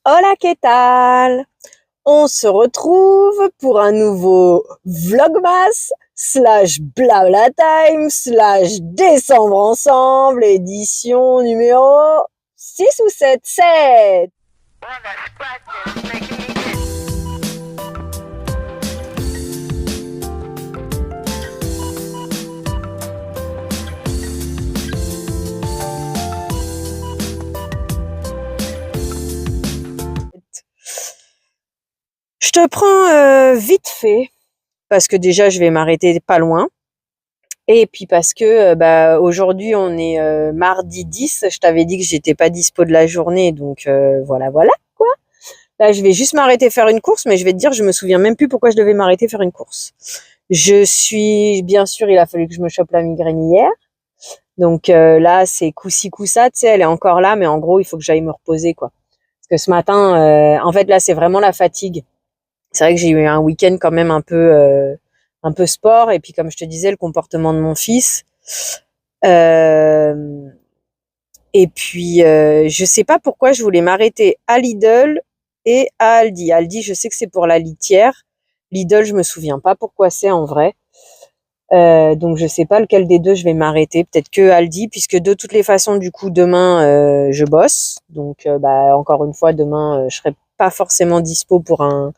Hola, ¿qué tal? On se retrouve pour un nouveau Vlogmas slash Blabla Time slash Décembre ensemble, édition numéro 6 ou 7. 7. Je te prends vite fait, parce que déjà je vais m'arrêter pas loin. Et puis parce que aujourd'hui on est mardi 10, je t'avais dit que j'étais pas dispo de la journée, donc voilà quoi. Là je vais juste m'arrêter faire une course, mais je vais te dire, je me souviens même plus pourquoi je devais m'arrêter faire une course. Bien sûr, il a fallu que je me chope la migraine hier, donc là c'est coup-ci coup-ça, tu sais, elle est encore là, mais en gros il faut que j'aille me reposer quoi. Parce que ce matin, en fait là c'est vraiment la fatigue. C'est vrai que j'ai eu un week-end quand même un peu sport, et puis comme je te disais, le comportement de mon fils. Euh, et puis je sais pas pourquoi je voulais m'arrêter à Lidl et à Aldi. Aldi, je sais que c'est pour la litière. Lidl, je me souviens pas pourquoi c'est en vrai. Donc je sais pas lequel des deux je vais m'arrêter. Peut-être que Aldi, puisque de toutes les façons, du coup, demain je bosse. Donc encore une fois, demain je serai pas forcément dispo pour un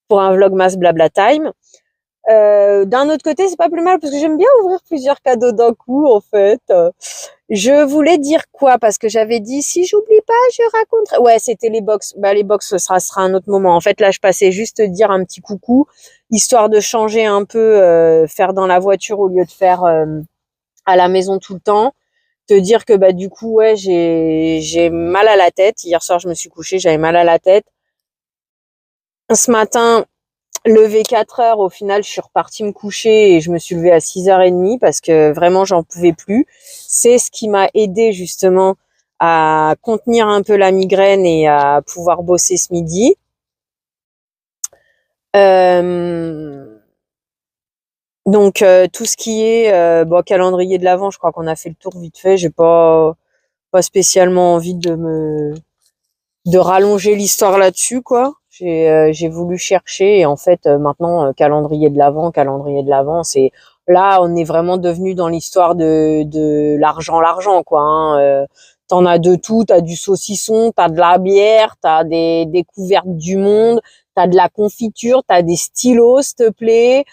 vlogmas blabla time. D'un autre côté, c'est pas plus mal parce que j'aime bien ouvrir plusieurs cadeaux d'un coup, en fait. Je voulais dire quoi? Parce que j'avais dit, si j'oublie pas, je raconterai. Ouais, c'était les box. Les box, ce sera un autre moment. En fait, là, je passais juste dire un petit coucou, histoire de changer un peu, faire dans la voiture au lieu de faire à la maison tout le temps. Te dire que, du coup, ouais, j'ai mal à la tête. Hier soir, je me suis couchée, j'avais mal à la tête. Ce matin, levé 4 heures, au final, je suis repartie me coucher et je me suis levée à 6h30 parce que vraiment, j'en pouvais plus. C'est ce qui m'a aidé justement à contenir un peu la migraine et à pouvoir bosser ce midi. Donc, tout ce qui est calendrier de l'Avent, je crois qu'on a fait le tour vite fait. J'ai pas spécialement envie de rallonger l'histoire là-dessus, quoi. J'ai voulu chercher et en fait maintenant calendrier de l'Avent, c'est là on est vraiment devenu dans l'histoire de l'argent quoi. Hein. T'en as de tout, t'as du saucisson, t'as de la bière, t'as des découvertes du monde, t'as de la confiture, t'as des stylos, s'il te plaît,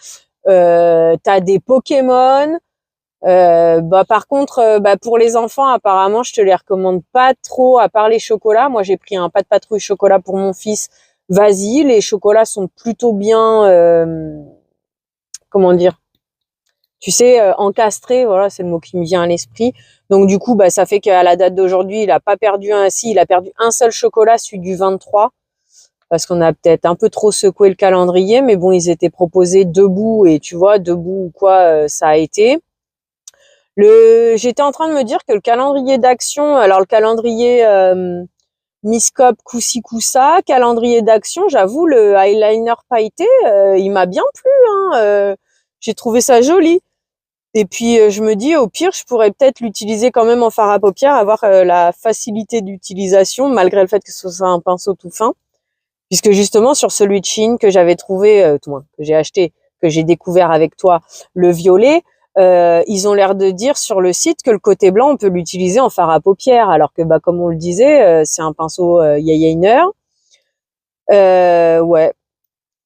t'as des Pokémon. Par contre, pour les enfants, apparemment, je te les recommande pas trop, à part les chocolats. Moi, j'ai pris un pas de patrouille chocolat pour mon fils. Vas-y, les chocolats sont plutôt bien, comment dire, tu sais, encastrés. Voilà, c'est le mot qui me vient à l'esprit. Donc du coup, ça fait qu'à la date d'aujourd'hui, il a perdu un seul chocolat, celui du 23, parce qu'on a peut-être un peu trop secoué le calendrier. Mais bon, ils étaient proposés debout et tu vois, debout ou quoi, ça a été. J'étais en train de me dire que le calendrier d'action, alors le calendrier Miscop Coussi Coussa, calendrier d'action, j'avoue, le eyeliner pailleté, il m'a bien plu, hein, j'ai trouvé ça joli. Et puis je me dis, au pire, je pourrais peut-être l'utiliser quand même en fard à paupières, avoir la facilité d'utilisation, malgré le fait que ce soit un pinceau tout fin. Puisque justement, sur celui de Chine que j'avais trouvé, tout moins, que j'ai acheté, que j'ai découvert avec toi, le violet, ils ont l'air de dire sur le site que le côté blanc, on peut l'utiliser en fard à paupières, alors que comme on le disait, c'est un pinceau eyeliner. Ouais,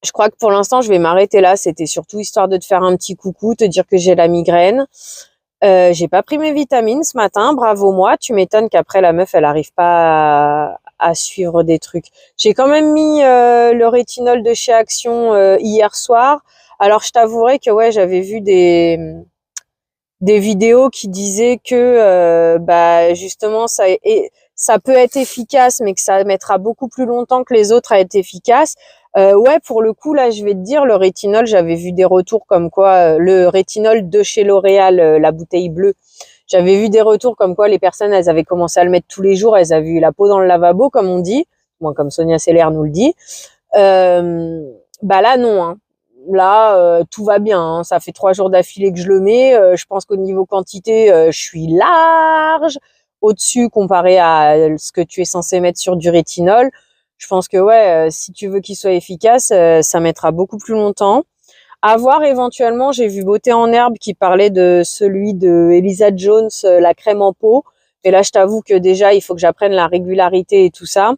je crois que pour l'instant, je vais m'arrêter là. C'était surtout histoire de te faire un petit coucou, te dire que j'ai la migraine. J'ai pas pris mes vitamines ce matin, bravo moi. Tu m'étonnes qu'après la meuf, elle arrive pas à suivre des trucs. J'ai quand même mis le rétinol de chez Action hier soir. Alors je t'avouerai que ouais, j'avais vu des vidéos qui disaient que justement ça peut être efficace, mais que ça mettra beaucoup plus longtemps que les autres à être efficace. Ouais, pour le coup là, je vais te dire, le rétinol, j'avais vu des retours comme quoi le rétinol de chez L'Oréal, la bouteille bleue, j'avais vu des retours comme quoi les personnes, elles avaient commencé à le mettre tous les jours, elles avaient eu la peau dans le lavabo, comme on dit, moins comme Sonia Seller nous le dit. Là non, hein. Là, tout va bien. Hein. Ça fait 3 jours d'affilée que je le mets. Je pense qu'au niveau quantité, je suis large au-dessus comparé à ce que tu es censé mettre sur du rétinol. Je pense que ouais, si tu veux qu'il soit efficace, ça mettra beaucoup plus longtemps. À voir éventuellement, j'ai vu Beauté en herbe qui parlait de celui de Elisa Jones, la crème en peau. Et là, je t'avoue que déjà, il faut que j'apprenne la régularité et tout ça.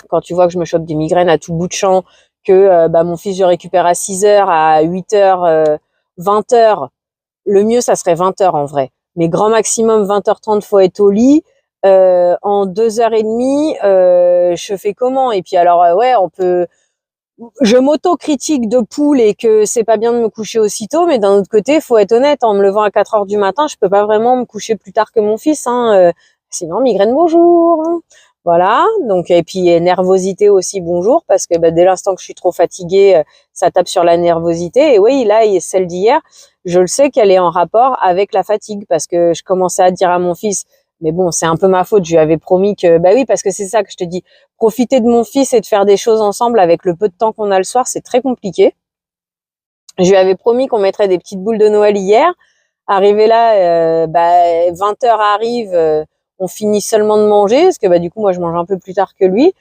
Quand tu vois que je me chope des migraines à tout bout de champ, que mon fils, je récupère à 6 heures, à 8 heures, 20 heures. Le mieux, ça serait 20 heures en vrai. Mais grand maximum, 20h30, faut être au lit. En 2h30, je fais comment? Et puis alors, ouais, je m'auto-critique de poule et que c'est pas bien de me coucher aussitôt, mais d'un autre côté, faut être honnête, en me levant à 4 heures du matin, je peux pas vraiment me coucher plus tard que mon fils, hein, sinon migraine bonjour. Voilà, donc et puis nervosité aussi bonjour parce que dès l'instant que je suis trop fatiguée, ça tape sur la nervosité et oui, là celle d'hier, je le sais qu'elle est en rapport avec la fatigue parce que je commençais à dire à mon fils mais bon, c'est un peu ma faute, je lui avais promis que oui parce que c'est ça que je te dis, profiter de mon fils et de faire des choses ensemble avec le peu de temps qu'on a le soir, c'est très compliqué. Je lui avais promis qu'on mettrait des petites boules de Noël hier. Arrivé là, 20 heures arrive, on finit seulement de manger, parce que du coup, moi, je mange un peu plus tard que lui.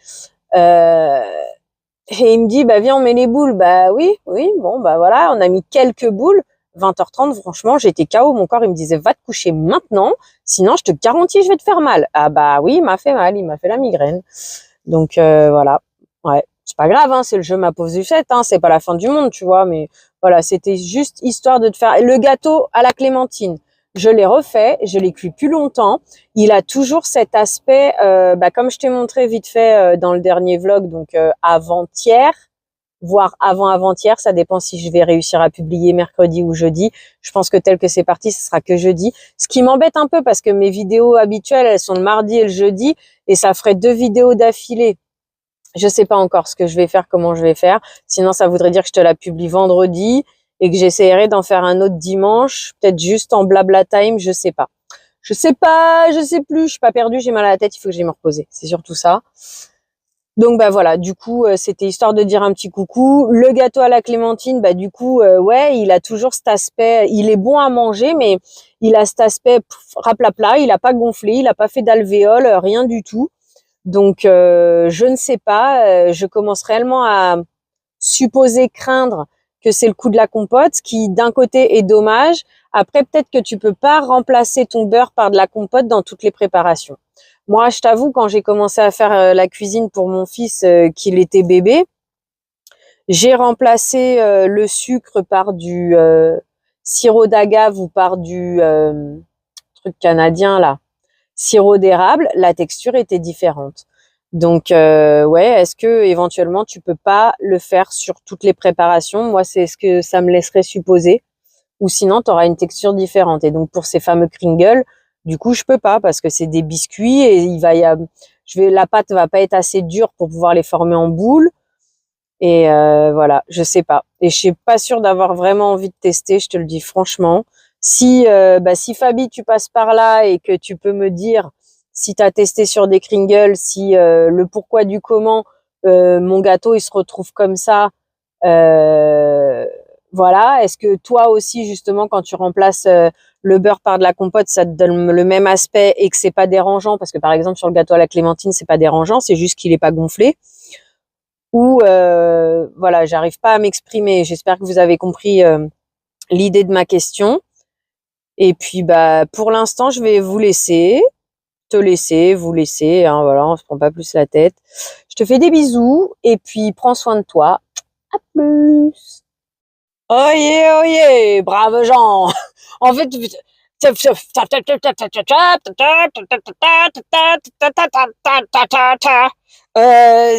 Et il me dit, viens, on met les boules. Oui, bon, voilà, on a mis quelques boules. 20h30, franchement, j'étais KO. Mon corps, il me disait, va te coucher maintenant, sinon, je te garantis, je vais te faire mal. Ah oui, il m'a fait mal, il m'a fait la migraine. Donc, voilà. Ouais, c'est pas grave, hein, c'est le jeu ma pauvre Zuchette, hein, c'est pas la fin du monde, tu vois, mais voilà, c'était juste histoire de te faire... Le gâteau à la clémentine, je l'ai refait, je l'ai cuit plus longtemps. Il a toujours cet aspect, comme je t'ai montré vite fait dans le dernier vlog, donc avant-hier, voire avant-avant-hier, ça dépend si je vais réussir à publier mercredi ou jeudi. Je pense que tel que c'est parti, ce sera que jeudi. Ce qui m'embête un peu parce que mes vidéos habituelles, elles sont le mardi et le jeudi, et ça ferait 2 vidéos d'affilée. Je sais pas encore ce que je vais faire, comment je vais faire. Sinon, ça voudrait dire que je te la publie vendredi et que j'essaierai d'en faire un autre dimanche, peut-être juste en blabla time, je sais pas. Je sais pas, je sais plus, je suis pas perdue, j'ai mal à la tête, il faut que j'aille me reposer. C'est surtout ça. Donc voilà, du coup, c'était histoire de dire un petit coucou. Le gâteau à la clémentine, du coup, ouais, il a toujours cet aspect, il est bon à manger, mais il a cet aspect raplapla, il a pas gonflé, il a pas fait d'alvéole, rien du tout. Donc, je ne sais pas, je commence réellement à supposer, craindre que c'est le coup de la compote, ce qui d'un côté est dommage. Après, peut-être que tu peux pas remplacer ton beurre par de la compote dans toutes les préparations. Moi, je t'avoue, quand j'ai commencé à faire la cuisine pour mon fils, qu'il était bébé, j'ai remplacé le sucre par du sirop d'agave ou par du truc canadien là, sirop d'érable. La texture était différente. Donc ouais, est-ce que éventuellement tu peux pas le faire sur toutes les préparations? Moi, c'est ce que ça me laisserait supposer. Ou sinon, tu auras une texture différente. Et donc pour ces fameux Kringles, du coup, je peux pas parce que c'est des biscuits et la pâte va pas être assez dure pour pouvoir les former en boules. Et voilà, je sais pas. Et je suis pas sûre d'avoir vraiment envie de tester, je te le dis franchement. Si Fabi, tu passes par là et que tu peux me dire si tu as testé sur des Kringles, si le pourquoi du comment mon gâteau il se retrouve comme ça, voilà. Est-ce que toi aussi justement quand tu remplaces le beurre par de la compote, ça te donne le même aspect et que c'est pas dérangeant parce que par exemple sur le gâteau à la clémentine c'est pas dérangeant, c'est juste qu'il est pas gonflé. Ou voilà, j'arrive pas à m'exprimer. J'espère que vous avez compris l'idée de ma question. Et puis pour l'instant, je vais vous laisser, hein, voilà, on se prend pas plus la tête. Je te fais des bisous et puis prends soin de toi. À plus. Oyez, braves gens. En fait,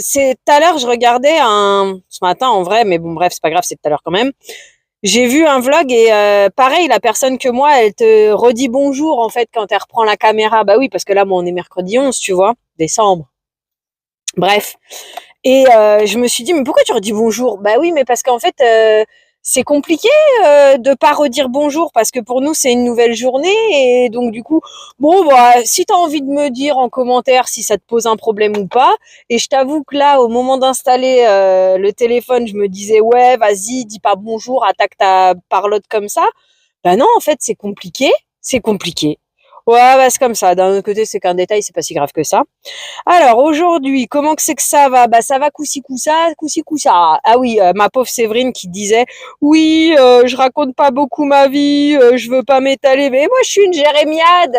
c'est tout à l'heure, je regardais ce matin en vrai, mais bon bref, c'est pas grave, c'est tout à l'heure quand même. J'ai vu un vlog et pareil, la personne que moi, elle te redit bonjour en fait quand elle reprend la caméra. Bah oui, parce que là, moi, on est mercredi 11, tu vois, décembre. Bref. Et je me suis dit, mais pourquoi tu redis bonjour? Bah oui, mais parce qu'en fait, c'est compliqué de pas redire bonjour parce que pour nous, c'est une nouvelle journée. Et donc, du coup, bon, si tu as envie de me dire en commentaire si ça te pose un problème ou pas. Et je t'avoue que là, au moment d'installer le téléphone, je me disais, ouais, vas-y, dis pas bonjour, attaque ta parlotte comme ça. Ben non, en fait, c'est compliqué. C'est compliqué. Ouais, bah, c'est comme ça. D'un autre côté, c'est qu'un détail, c'est pas si grave que ça. Alors, aujourd'hui, comment que c'est que ça va? Bah, ça va coussi coussa, coussi coussa. Ah oui, ma pauvre Séverine qui disait, oui, je raconte pas beaucoup ma vie, je veux pas m'étaler. Mais moi, je suis une jérémiade.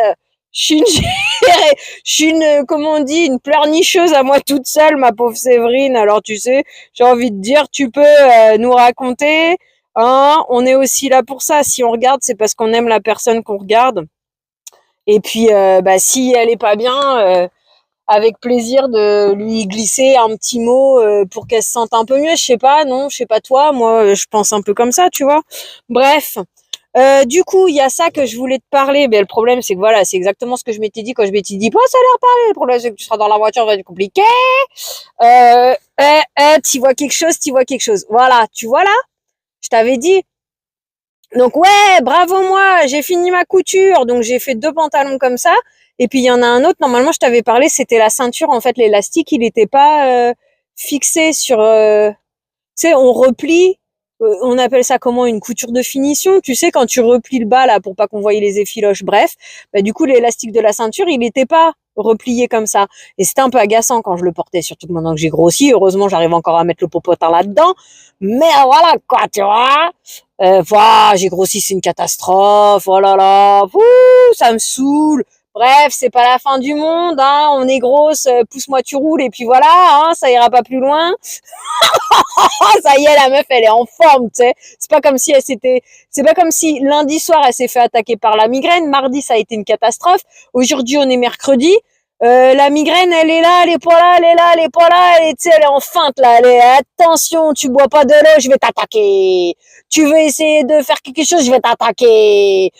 Je suis une je suis une, comment on dit, une pleurnicheuse à moi toute seule, ma pauvre Séverine. Alors, tu sais, j'ai envie de dire, tu peux nous raconter, hein, on est aussi là pour ça. Si on regarde, c'est parce qu'on aime la personne qu'on regarde. Et puis, bah, si elle est pas bien, avec plaisir de lui glisser un petit mot pour qu'elle se sente un peu mieux. Je sais pas, non, je sais pas toi, moi, je pense un peu comme ça, tu vois. Bref, du coup, il y a ça que je voulais te parler. Mais le problème, c'est que voilà, c'est exactement ce que je m'étais dit quand je m'étais dit, bon, ça a l'air parler. Le problème, c'est que tu seras dans la voiture, ça va être compliqué. T'y vois quelque chose, t'y vois quelque chose. Voilà, tu vois là, je t'avais dit. Donc ouais, bravo moi, j'ai fini ma couture. Donc j'ai fait 2 pantalons comme ça. Et puis il y en a un autre, normalement je t'avais parlé, c'était la ceinture. En fait, l'élastique, il n'était pas fixé sur... tu sais, on replie, on appelle ça comment, une couture de finition. Tu sais, quand tu replies le bas là pour pas qu'on voie les effiloches. Bref, bah, du coup l'élastique de la ceinture, il n'était pas replié comme ça. Et c'était un peu agaçant quand je le portais, surtout que maintenant que j'ai grossi. Heureusement, j'arrive encore à mettre le popotin là-dedans. Mais voilà quoi, tu vois. Voilà, j'ai grossi, c'est une catastrophe. Oh là là, ça me saoule. Bref, c'est pas la fin du monde, hein. On est grosse, pousse-moi tu roules et puis voilà, hein, ça ira pas plus loin. Oh, ça y est, la meuf, elle est en forme, tu sais. C'est pas comme si lundi soir, elle s'est fait attaquer par la migraine. Mardi, ça a été une catastrophe. Aujourd'hui, on est mercredi. La migraine, elle est là, elle est pas là, elle est là, elle est pas là, tu sais, elle est en feinte, là. Attention, tu bois pas de l'eau, je vais t'attaquer. Tu veux essayer de faire quelque chose, je vais t'attaquer.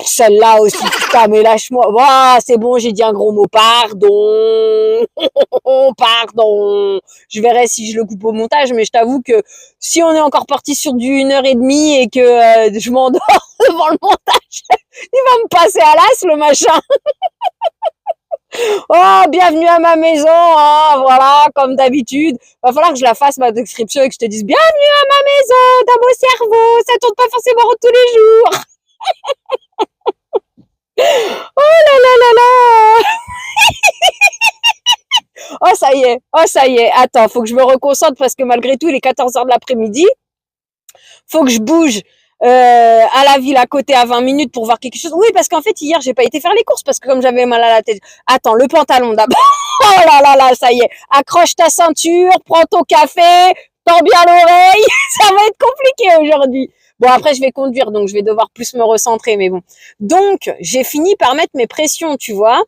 Celle-là aussi, putain, mais lâche-moi. Voilà, c'est bon, j'ai dit un gros mot. Pardon. Pardon. Je verrai si je le coupe au montage, mais je t'avoue que si on est encore parti sur du 1h30 et que je m'endors devant le montage, il va me passer à l'as, le machin. Oh, bienvenue à ma maison, hein, voilà, comme d'habitude. Va falloir que je la fasse, ma description, et que je te dise bienvenue à ma maison, dans mon cerveau. Ça tourne pas forcément tous les jours. Oh là là là là. Oh ça y est, oh ça y est. Attends, faut que je me reconcentre parce que malgré tout, il est 14h de l'après-midi. Faut que je bouge à la ville à côté à 20 minutes pour voir quelque chose. Oui, parce qu'en fait, hier, j'ai pas été faire les courses parce que comme j'avais mal à la tête. Attends, le pantalon d'abord. Oh là là là, ça y est. Accroche ta ceinture, prends ton café, tends bien l'oreille. Ça va être compliqué aujourd'hui. Bon, après, je vais conduire, donc je vais devoir plus me recentrer, mais bon. Donc, j'ai fini par mettre mes pressions, tu vois.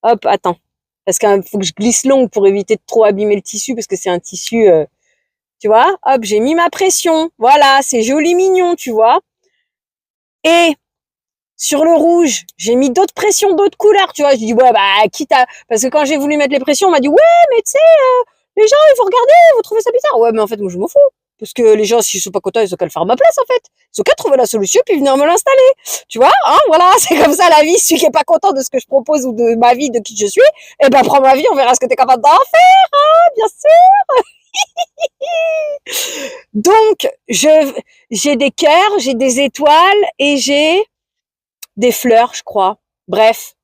Hop, attends. Parce qu'il faut que je glisse longue pour éviter de trop abîmer le tissu, parce que c'est un tissu, tu vois. Hop, j'ai mis ma pression. Voilà, c'est joli mignon, tu vois. Et sur le rouge, j'ai mis d'autres pressions, d'autres couleurs, tu vois. Je dis, ouais, bah, quitte à... Parce que quand j'ai voulu mettre les pressions, on m'a dit, ouais, mais tu sais, les gens, ils vont regarder, ils vont trouver ça bizarre. Ouais, mais en fait, moi, je m'en fous. Parce que les gens, s'ils sont pas contents, ils ont qu'à le faire à ma place, en fait. Ils ont qu'à trouver la solution, puis venir me l'installer. Tu vois, hein, voilà, c'est comme ça la vie. Celui qui est pas content de ce que je propose ou de ma vie, de qui je suis, eh ben, prends ma vie, on verra ce que t'es capable d'en faire, hein, bien sûr. Donc, j'ai des cœurs, j'ai des étoiles et j'ai des fleurs, je crois. Bref.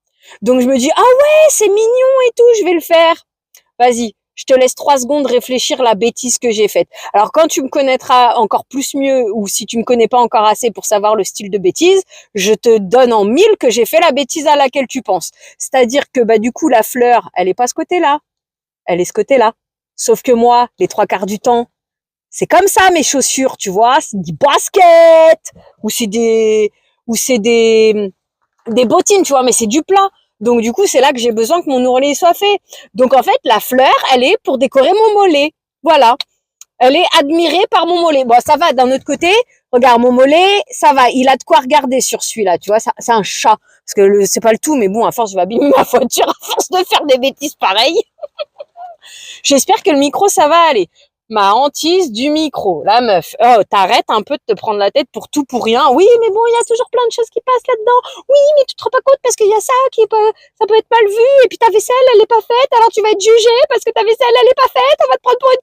Donc, je me dis, ah ouais, c'est mignon et tout, je vais le faire. Vas-y, je te laisse 3 secondes réfléchir la bêtise que j'ai faite. Alors, quand tu me connaîtras encore plus mieux, ou si tu me connais pas encore assez pour savoir le style de bêtise, je te donne en 1000 que j'ai fait la bêtise à laquelle tu penses. C'est-à-dire que, bah, du coup, la fleur, elle est pas ce côté-là. Elle est ce côté-là. Sauf que moi, les 3 quarts du temps, c'est comme ça mes chaussures, tu vois, c'est des baskets, ou c'est des bottines, tu vois, mais c'est du plat. Donc du coup, c'est là que j'ai besoin que mon ourlet soit fait. Donc en fait, la fleur, elle est pour décorer mon mollet. Voilà. Elle est admirée par mon mollet. Bon, ça va, d'un autre côté, regarde, mon mollet, ça va, il a de quoi regarder sur celui-là, tu vois, ça, c'est un chat. Parce que c'est pas le tout, mais bon, à force, je vais abîmer ma voiture, à force de faire des bêtises pareilles. J'espère que le micro, ça va aller. Ma hantise du micro, la meuf. Oh, t'arrêtes un peu de te prendre la tête pour tout, pour rien. Oui, mais bon, il y a toujours plein de choses qui passent là-dedans. Oui, mais tu te rends pas compte parce qu'il y a ça qui est pas, ça peut être mal vu. Et puis ta vaisselle, elle est pas faite. Alors tu vas être jugé parce que ta vaisselle, elle est pas faite. On va te prendre pour une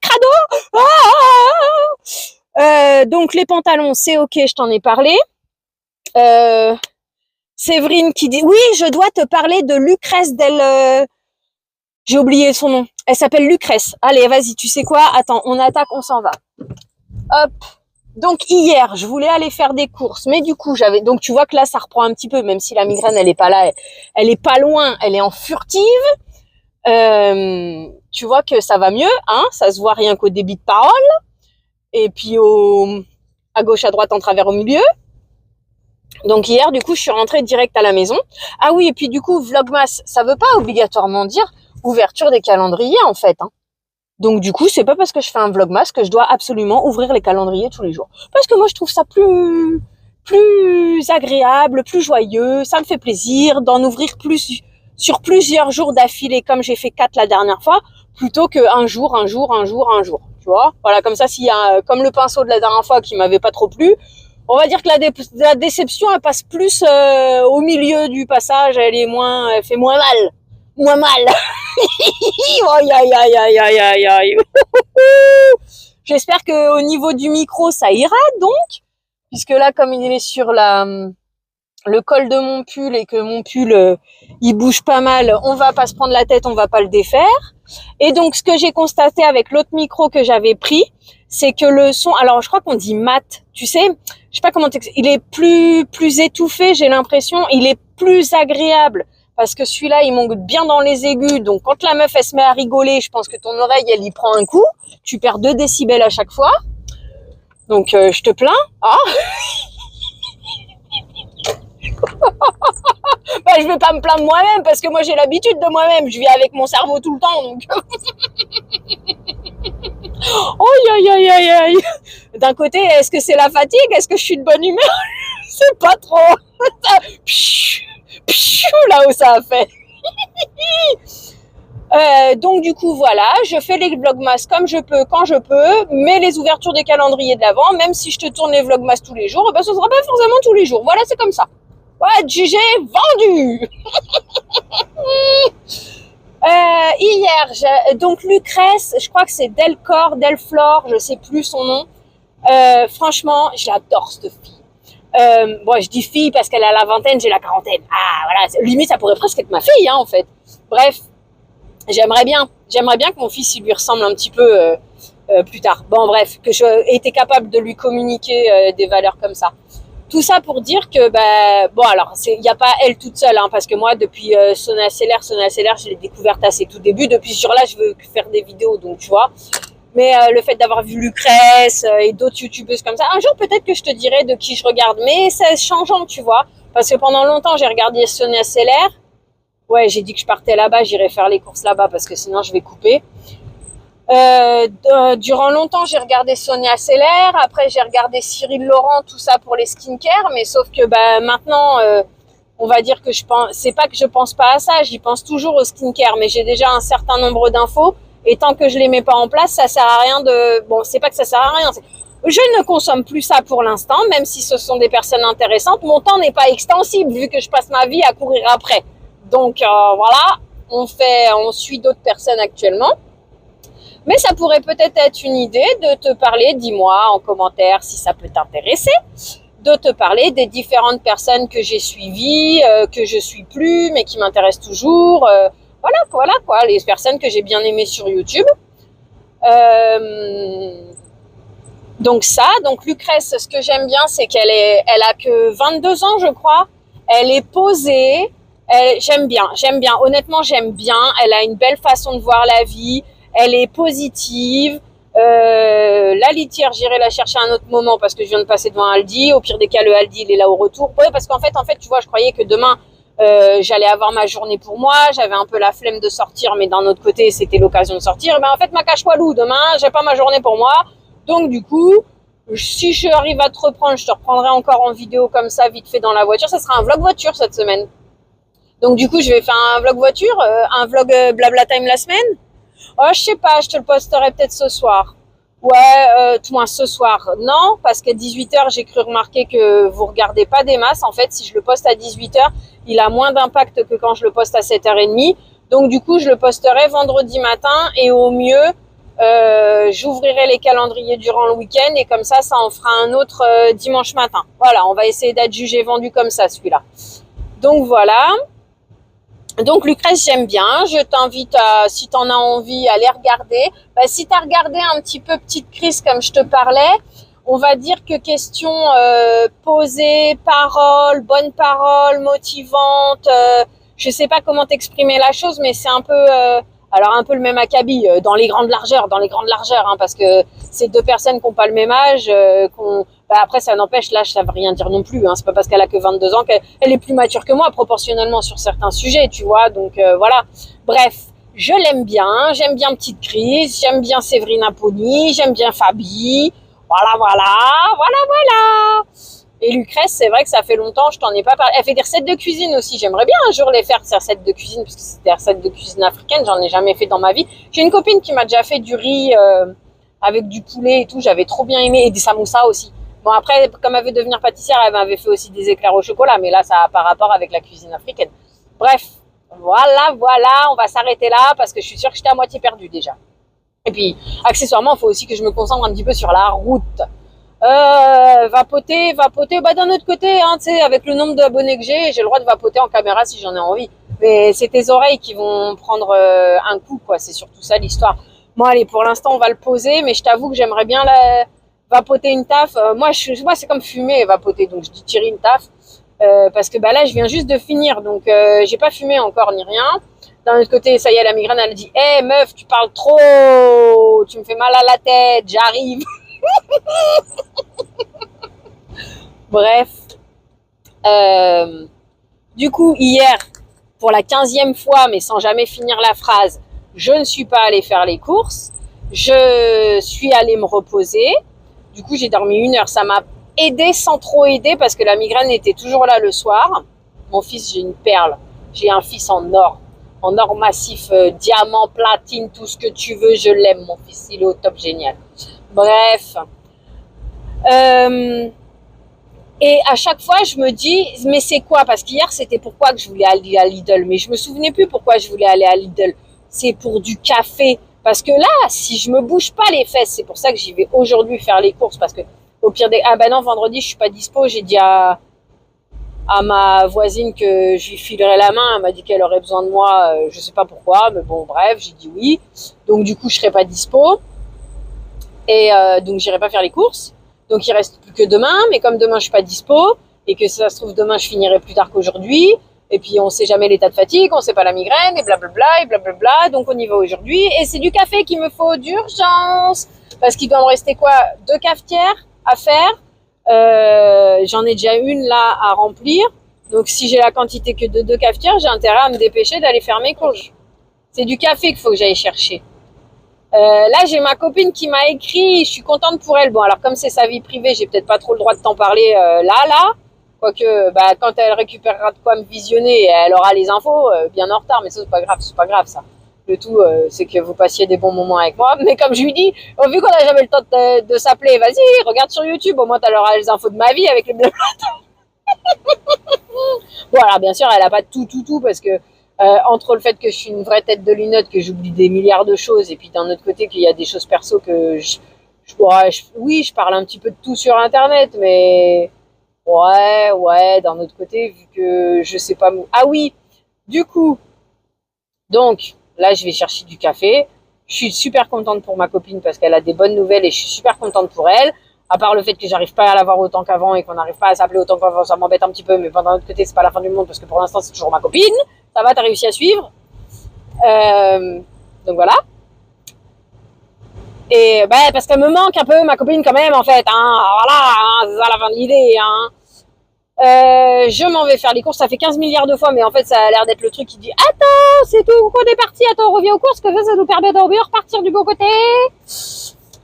crado. Donc les pantalons, c'est ok, je t'en ai parlé. Euh, Séverine qui dit, oui, je dois te parler de Lucrèce j'ai oublié son nom. Elle s'appelle Lucrèce. Allez, vas-y, tu sais quoi? Attends, on attaque, on s'en va. Hop. Donc hier, je voulais aller faire des courses, mais du coup, donc tu vois que là, ça reprend un petit peu, même si la migraine, elle est pas là, elle est pas loin, elle est en furtive. Tu vois que ça va mieux, hein? Ça se voit rien qu'au débit de parole. Et puis à gauche, à droite, en travers, au milieu. Donc hier, du coup, je suis rentrée direct à la maison. Ah oui, et puis du coup, Vlogmas, ça veut pas obligatoirement dire ouverture des calendriers, en fait, hein. Donc du coup, c'est pas parce que je fais un Vlogmas que je dois absolument ouvrir les calendriers tous les jours. Parce que moi, je trouve ça plus agréable, plus joyeux. Ça me fait plaisir d'en ouvrir plus sur plusieurs jours d'affilée, comme j'ai fait 4 la dernière fois, plutôt qu'un jour. Tu vois, voilà, comme ça, s'il y a comme le pinceau de la dernière fois qui m'avait pas trop plu, on va dire que la déception, elle passe plus au milieu du passage, elle fait moins mal. Moins mal. Aïe, aïe, aïe, aïe, aïe, aïe, aïe. J'espère qu'au niveau du micro, ça ira donc. Puisque là, comme il est sur le col de mon pull et que mon pull, il bouge pas mal, on va pas se prendre la tête, on va pas le défaire. Et donc, ce que j'ai constaté avec l'autre micro que j'avais pris, c'est que le son, alors je crois qu'on dit mat, tu sais, je sais pas comment t'expliquer, il est plus étouffé, j'ai l'impression, il est plus agréable. Parce que celui-là, il monte bien dans les aigus. Donc, quand la meuf, elle se met à rigoler, je pense que ton oreille, elle y prend un coup. Tu perds 2 décibels à chaque fois. Donc, je te plains. Ah. Bah, je vais pas me plaindre moi-même parce que moi, j'ai l'habitude de moi-même. Je vis avec mon cerveau tout le temps. Donc, aïe, aïe, aïe, aïe. D'un côté, est-ce que c'est la fatigue? Est-ce que je suis de bonne humeur? C'est pas trop. Là où ça a fait. Donc du coup voilà, je fais les vlogmas comme je peux, quand je peux, mais les ouvertures des calendriers de l'avant, même si je te tourne les vlogmas tous les jours, ben ce sera pas forcément tous les jours. Voilà, c'est comme ça. Ouais, jugé, vendu. Hier, donc Lucrèce, je crois que c'est Delflore, je sais plus son nom. Franchement, j'adore cette fille. Bon, je dis fille parce qu'elle a la vingtaine, j'ai la quarantaine. Ah voilà, limite ça pourrait presque être ma fille, hein, en fait. Bref. J'aimerais bien que mon fils il lui ressemble un petit peu plus tard. Bon bref, que je été capable de lui communiquer des valeurs comme ça. Tout ça pour dire que bon alors il y a pas elle toute seule, hein, parce que moi depuis Sonia Seller, je l'ai découverte à ses tout débuts. Depuis ce jour-là, je veux faire des vidéos, donc tu vois. Mais le fait d'avoir vu Lucrèce et d'autres youtubeuses comme ça, un jour peut-être que je te dirai de qui je regarde, mais c'est changeant, tu vois, parce que pendant longtemps j'ai regardé Sonia Seller. Ouais, j'ai dit que je partais là-bas, j'irai faire les courses là-bas parce que sinon je vais couper. Durant longtemps, j'ai regardé Sonia Seller, après j'ai regardé Cyril Laurent, tout ça pour les skincare, mais sauf que maintenant, on va dire que c'est pas que je pense pas à ça, j'y pense toujours au skincare, mais j'ai déjà un certain nombre d'infos et tant que je les mets pas en place, ça sert à rien c'est pas que ça sert à rien, je ne consomme plus ça pour l'instant, même si ce sont des personnes intéressantes. Mon temps n'est pas extensible vu que je passe ma vie à courir après. Donc voilà, on suit d'autres personnes actuellement. Mais ça pourrait peut-être être une idée de te parler, dis-moi en commentaire si ça peut t'intéresser, de te parler des différentes personnes que j'ai suivies, que je suis plus, mais qui m'intéressent toujours. Voilà quoi, les personnes que j'ai bien aimées sur YouTube. Donc Lucrèce, ce que j'aime bien, c'est elle a que 22 ans, je crois. Elle est posée. J'aime bien. Honnêtement, j'aime bien. Elle a une belle façon de voir la vie. Elle est positive. La litière, j'irai la chercher à un autre moment parce que je viens de passer devant Aldi. Au pire des cas, le Aldi, il est là au retour. Ouais, parce qu'en fait, tu vois, je croyais que demain, j'allais avoir ma journée pour moi. J'avais un peu la flemme de sortir, mais d'un autre côté, c'était l'occasion de sortir. En fait, ma cache-walou, demain, j'ai pas ma journée pour moi. Donc, du coup, si je arrive à te reprendre, je te reprendrai encore en vidéo comme ça, vite fait dans la voiture. Ça sera un vlog voiture cette semaine. Donc, du coup, je vais faire un vlog voiture, un vlog blabla time la semaine. Oh, je sais pas, je te le posterai peut-être ce soir. Ouais, tout moins ce soir. Non, parce qu'à 18h, j'ai cru remarquer que vous regardez pas des masses. En fait, si je le poste à 18h, il a moins d'impact que quand je le poste à 7h30. Donc, du coup, je le posterai vendredi matin et au mieux, j'ouvrirai les calendriers durant le week-end et comme ça en fera un autre dimanche matin. Voilà, on va essayer d'être jugé vendu comme ça, celui-là. Donc voilà. Donc Lucrèce, j'aime bien. Je t'invite à, si tu en as envie, à les regarder. Si tu as regardé un petit peu Petite crise comme je te parlais, on va dire que question posée, bonne parole, motivante. Je sais pas comment t'exprimer la chose, mais c'est un peu, alors un peu le même acabit dans les grandes largeurs, hein, parce que c'est deux personnes qui n'ont pas le même âge, après ça n'empêche, l'âge ça veut rien dire non plus, hein, c'est pas parce qu'elle a que 22 ans qu'elle est plus mature que moi proportionnellement sur certains sujets, tu vois, donc voilà. Bref, je l'aime bien, j'aime bien Petite crise, j'aime bien Séverine Aponi, j'aime bien Fabi, voilà. Et Lucrèce, c'est vrai que ça fait longtemps, je t'en ai pas parlé. Elle fait des recettes de cuisine aussi. J'aimerais bien un jour les faire, ces recettes de cuisine, parce que c'est des recettes de cuisine africaine. J'en ai jamais fait dans ma vie. J'ai une copine qui m'a déjà fait du riz avec du poulet et tout. J'avais trop bien aimé. Et des samoussas aussi. Bon, après, comme elle veut devenir pâtissière, elle m'avait fait aussi des éclairs au chocolat. Mais là, ça n'a pas rapport avec la cuisine africaine. Bref, voilà. On va s'arrêter là parce que je suis sûre que j'étais à moitié perdue déjà. Et puis, accessoirement, il faut aussi que je me concentre un petit peu sur la route. Vapoter, d'un autre côté, hein, tu sais, avec le nombre d'abonnés que j'ai le droit de vapoter en caméra si j'en ai envie. Mais c'est tes oreilles qui vont prendre un coup, quoi. C'est surtout ça l'histoire. Bon, allez, pour l'instant, on va le poser, mais je t'avoue que j'aimerais bien vapoter une taf. Moi, c'est comme fumer et vapoter, donc je dis tirer une taf. Parce que là, je viens juste de finir, donc j'ai pas fumé encore ni rien. D'un autre côté, ça y est, la migraine, elle dit « meuf, tu parles trop, tu me fais mal à la tête, j'arrive !» Bref. Du coup, hier, pour la 15e fois, mais sans jamais finir la phrase, je ne suis pas allée faire les courses. Je suis allée me reposer. Du coup, j'ai dormi 1 heure. Ça m'a aidé sans trop aider parce que la migraine était toujours là le soir. Mon fils, j'ai une perle. J'ai un fils en or massif, diamant, platine, tout ce que tu veux, je l'aime, mon fils. Il est au top, génial. Bref. Et à chaque fois, je me dis, mais c'est quoi? Parce qu'hier, c'était pourquoi que je voulais aller à Lidl. Mais je me souvenais plus pourquoi je voulais aller à Lidl. C'est pour du café. Parce que là, si je me bouge pas les fesses, c'est pour ça que j'y vais aujourd'hui faire les courses. Parce que au pire des... Ah ben non, vendredi, je suis pas dispo. J'ai dit à ma voisine que je lui filerais la main. Elle m'a dit qu'elle aurait besoin de moi. Je sais pas pourquoi, mais bon, bref, j'ai dit oui. Donc du coup, je serai pas dispo. Et donc, j'irai pas faire les courses. Donc, il reste plus que demain. Mais comme demain, je suis pas dispo et que si ça se trouve, demain, je finirai plus tard qu'aujourd'hui. Et puis, on sait jamais l'état de fatigue, on sait pas la migraine et blablabla. Donc, on y va aujourd'hui. Et c'est du café qu'il me faut d'urgence. Parce qu'il doit me rester quoi? 2 cafetières à faire. J'en ai déjà une là à remplir. Donc, si j'ai la quantité que de 2 cafetières, j'ai intérêt à me dépêcher d'aller faire mes courses. C'est du café qu'il faut que j'aille chercher. Là, j'ai ma copine qui m'a écrit, je suis contente pour elle. Bon, alors comme c'est sa vie privée, j'ai peut-être pas trop le droit de t'en parler là. Quoique, quand elle récupérera de quoi me visionner, elle aura les infos bien en retard. Mais ça, c'est pas grave ça. Le tout, c'est que vous passiez des bons moments avec moi. Mais comme je lui dis, vu qu'on n'a jamais le temps de s'appeler, vas-y, regarde sur YouTube. Au moins, tu auras les infos de ma vie avec les blabla. Bon, alors bien sûr, elle a pas tout, parce que entre le fait que je suis une vraie tête de linotte, que j'oublie des milliards de choses, et puis d'un autre côté qu'il y a des choses perso que oui, je parle un petit peu de tout sur Internet, mais ouais, d'un autre côté, vu que je sais pas... Ah oui, du coup, donc, là, je vais chercher du café. Je suis super contente pour ma copine parce qu'elle a des bonnes nouvelles et je suis super contente pour elle. À part le fait que j'arrive pas à la voir autant qu'avant et qu'on n'arrive pas à s'appeler autant qu'avant, ça m'embête un petit peu, mais d'un autre côté, c'est pas la fin du monde parce que pour l'instant, c'est toujours ma copine. Ça va, t'as réussi à suivre. Donc voilà. Et parce qu'elle me manque un peu, ma copine, quand même, en fait. Hein. Voilà, hein, c'est ça la fin de l'idée. Hein. Je m'en vais faire les courses, ça fait 15 milliards de fois, mais en fait, ça a l'air d'être le truc qui dit « Attends, c'est tout, on est parti, attends, on revient aux courses, que ça nous permet de repartir du bon côté. »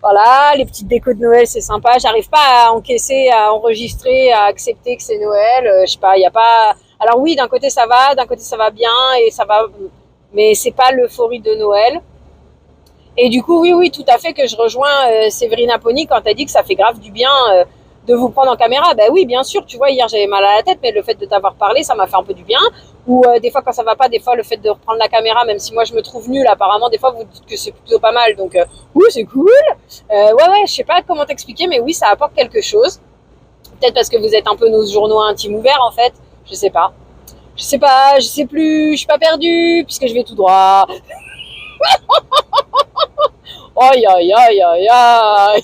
Voilà, les petites décos de Noël, c'est sympa. J'arrive pas à encaisser, à enregistrer, à accepter que c'est Noël. Je sais pas, il y a pas... Alors oui, d'un côté ça va bien et ça va, mais c'est pas l'euphorie de Noël. Et du coup, oui, tout à fait que je rejoins Séverine Aponi quand elle dit que ça fait grave du bien de vous prendre en caméra. Ben oui, bien sûr, tu vois, hier j'avais mal à la tête, mais le fait de t'avoir parlé, ça m'a fait un peu du bien. Ou des fois quand ça va pas, des fois le fait de reprendre la caméra, même si moi je me trouve nulle, apparemment des fois vous dites que c'est plutôt pas mal, donc oui, c'est cool. Ouais, je sais pas comment t'expliquer, mais oui, ça apporte quelque chose. Peut-être parce que vous êtes un peu nos journaux intimes ouverts en fait, je sais pas. Je sais pas, je sais plus, je suis pas perdue puisque je vais tout droit. Aïe, aïe, aïe, aïe, aïe.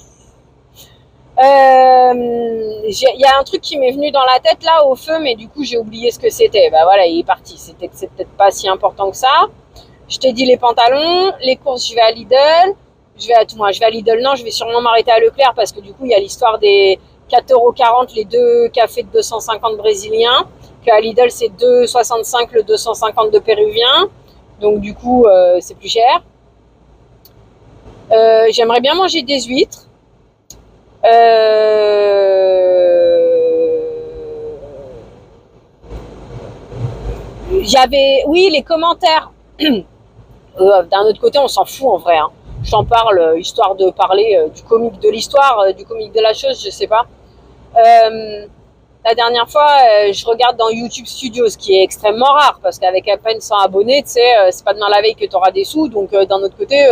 Il y a un truc qui m'est venu dans la tête là au feu, mais du coup j'ai oublié ce que c'était. Bah voilà, il est parti. C'est peut-être pas si important que ça. Je t'ai dit les pantalons, les courses, je vais à Lidl. Je vais à Lidl, non, je vais sûrement m'arrêter à Leclerc parce que du coup il y a l'histoire des 4,40 € les deux cafés de 250 brésiliens. Qu'à Lidl c'est 2,65 le 250 de péruvien. Donc du coup c'est plus cher. J'aimerais bien manger des huîtres. Oui, les commentaires. D'un autre côté, on s'en fout en vrai. Hein. Je t'en parle histoire de parler du comique de l'histoire, du comique de la chose, je sais pas. La dernière fois, je regarde dans YouTube Studio, ce qui est extrêmement rare parce qu'avec à peine 100 abonnés, tu sais, c'est pas demain la veille que tu auras des sous. Donc d'un autre côté,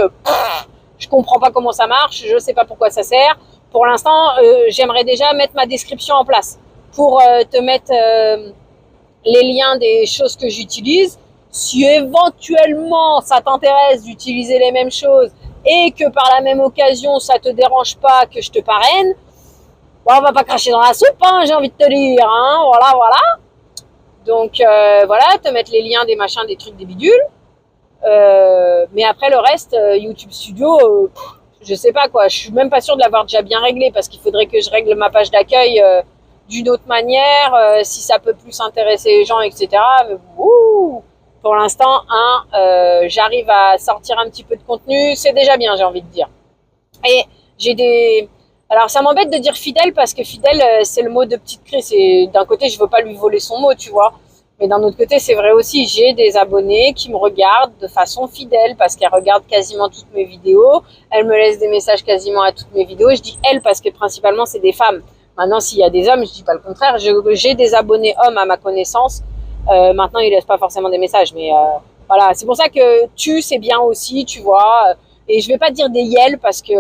je comprends pas comment ça marche, je sais pas pourquoi ça sert. Pour l'instant, j'aimerais déjà mettre ma description en place pour te mettre les liens des choses que j'utilise. Si éventuellement ça t'intéresse d'utiliser les mêmes choses et que par la même occasion ça te dérange pas que je te parraine, bon, on va pas cracher dans la soupe, hein, j'ai envie de te dire, hein, voilà. Donc voilà, te mettre les liens des machins, des trucs, des bidules. Mais après le reste, YouTube Studio, je sais pas quoi, je suis même pas sûre de l'avoir déjà bien réglé parce qu'il faudrait que je règle ma page d'accueil d'une autre manière, si ça peut plus intéresser les gens, etc. Mais pour l'instant, j'arrive à sortir un petit peu de contenu, c'est déjà bien, j'ai envie de dire. Et j'ai des... Alors ça m'embête de dire fidèle parce que fidèle, c'est le mot de petite Chris. Et d'un côté, je veux pas lui voler son mot, tu vois. Mais d'un autre côté, c'est vrai aussi, j'ai des abonnés qui me regardent de façon fidèle parce qu'elles regardent quasiment toutes mes vidéos. Elles me laissent des messages quasiment à toutes mes vidéos. Je dis elles parce que principalement, c'est des femmes. Maintenant, s'il y a des hommes, je dis pas le contraire. J'ai des abonnés hommes à ma connaissance. Maintenant, ils laissent pas forcément des messages. Mais voilà, c'est pour ça que c'est bien aussi, tu vois. Et je vais pas dire des yels parce que...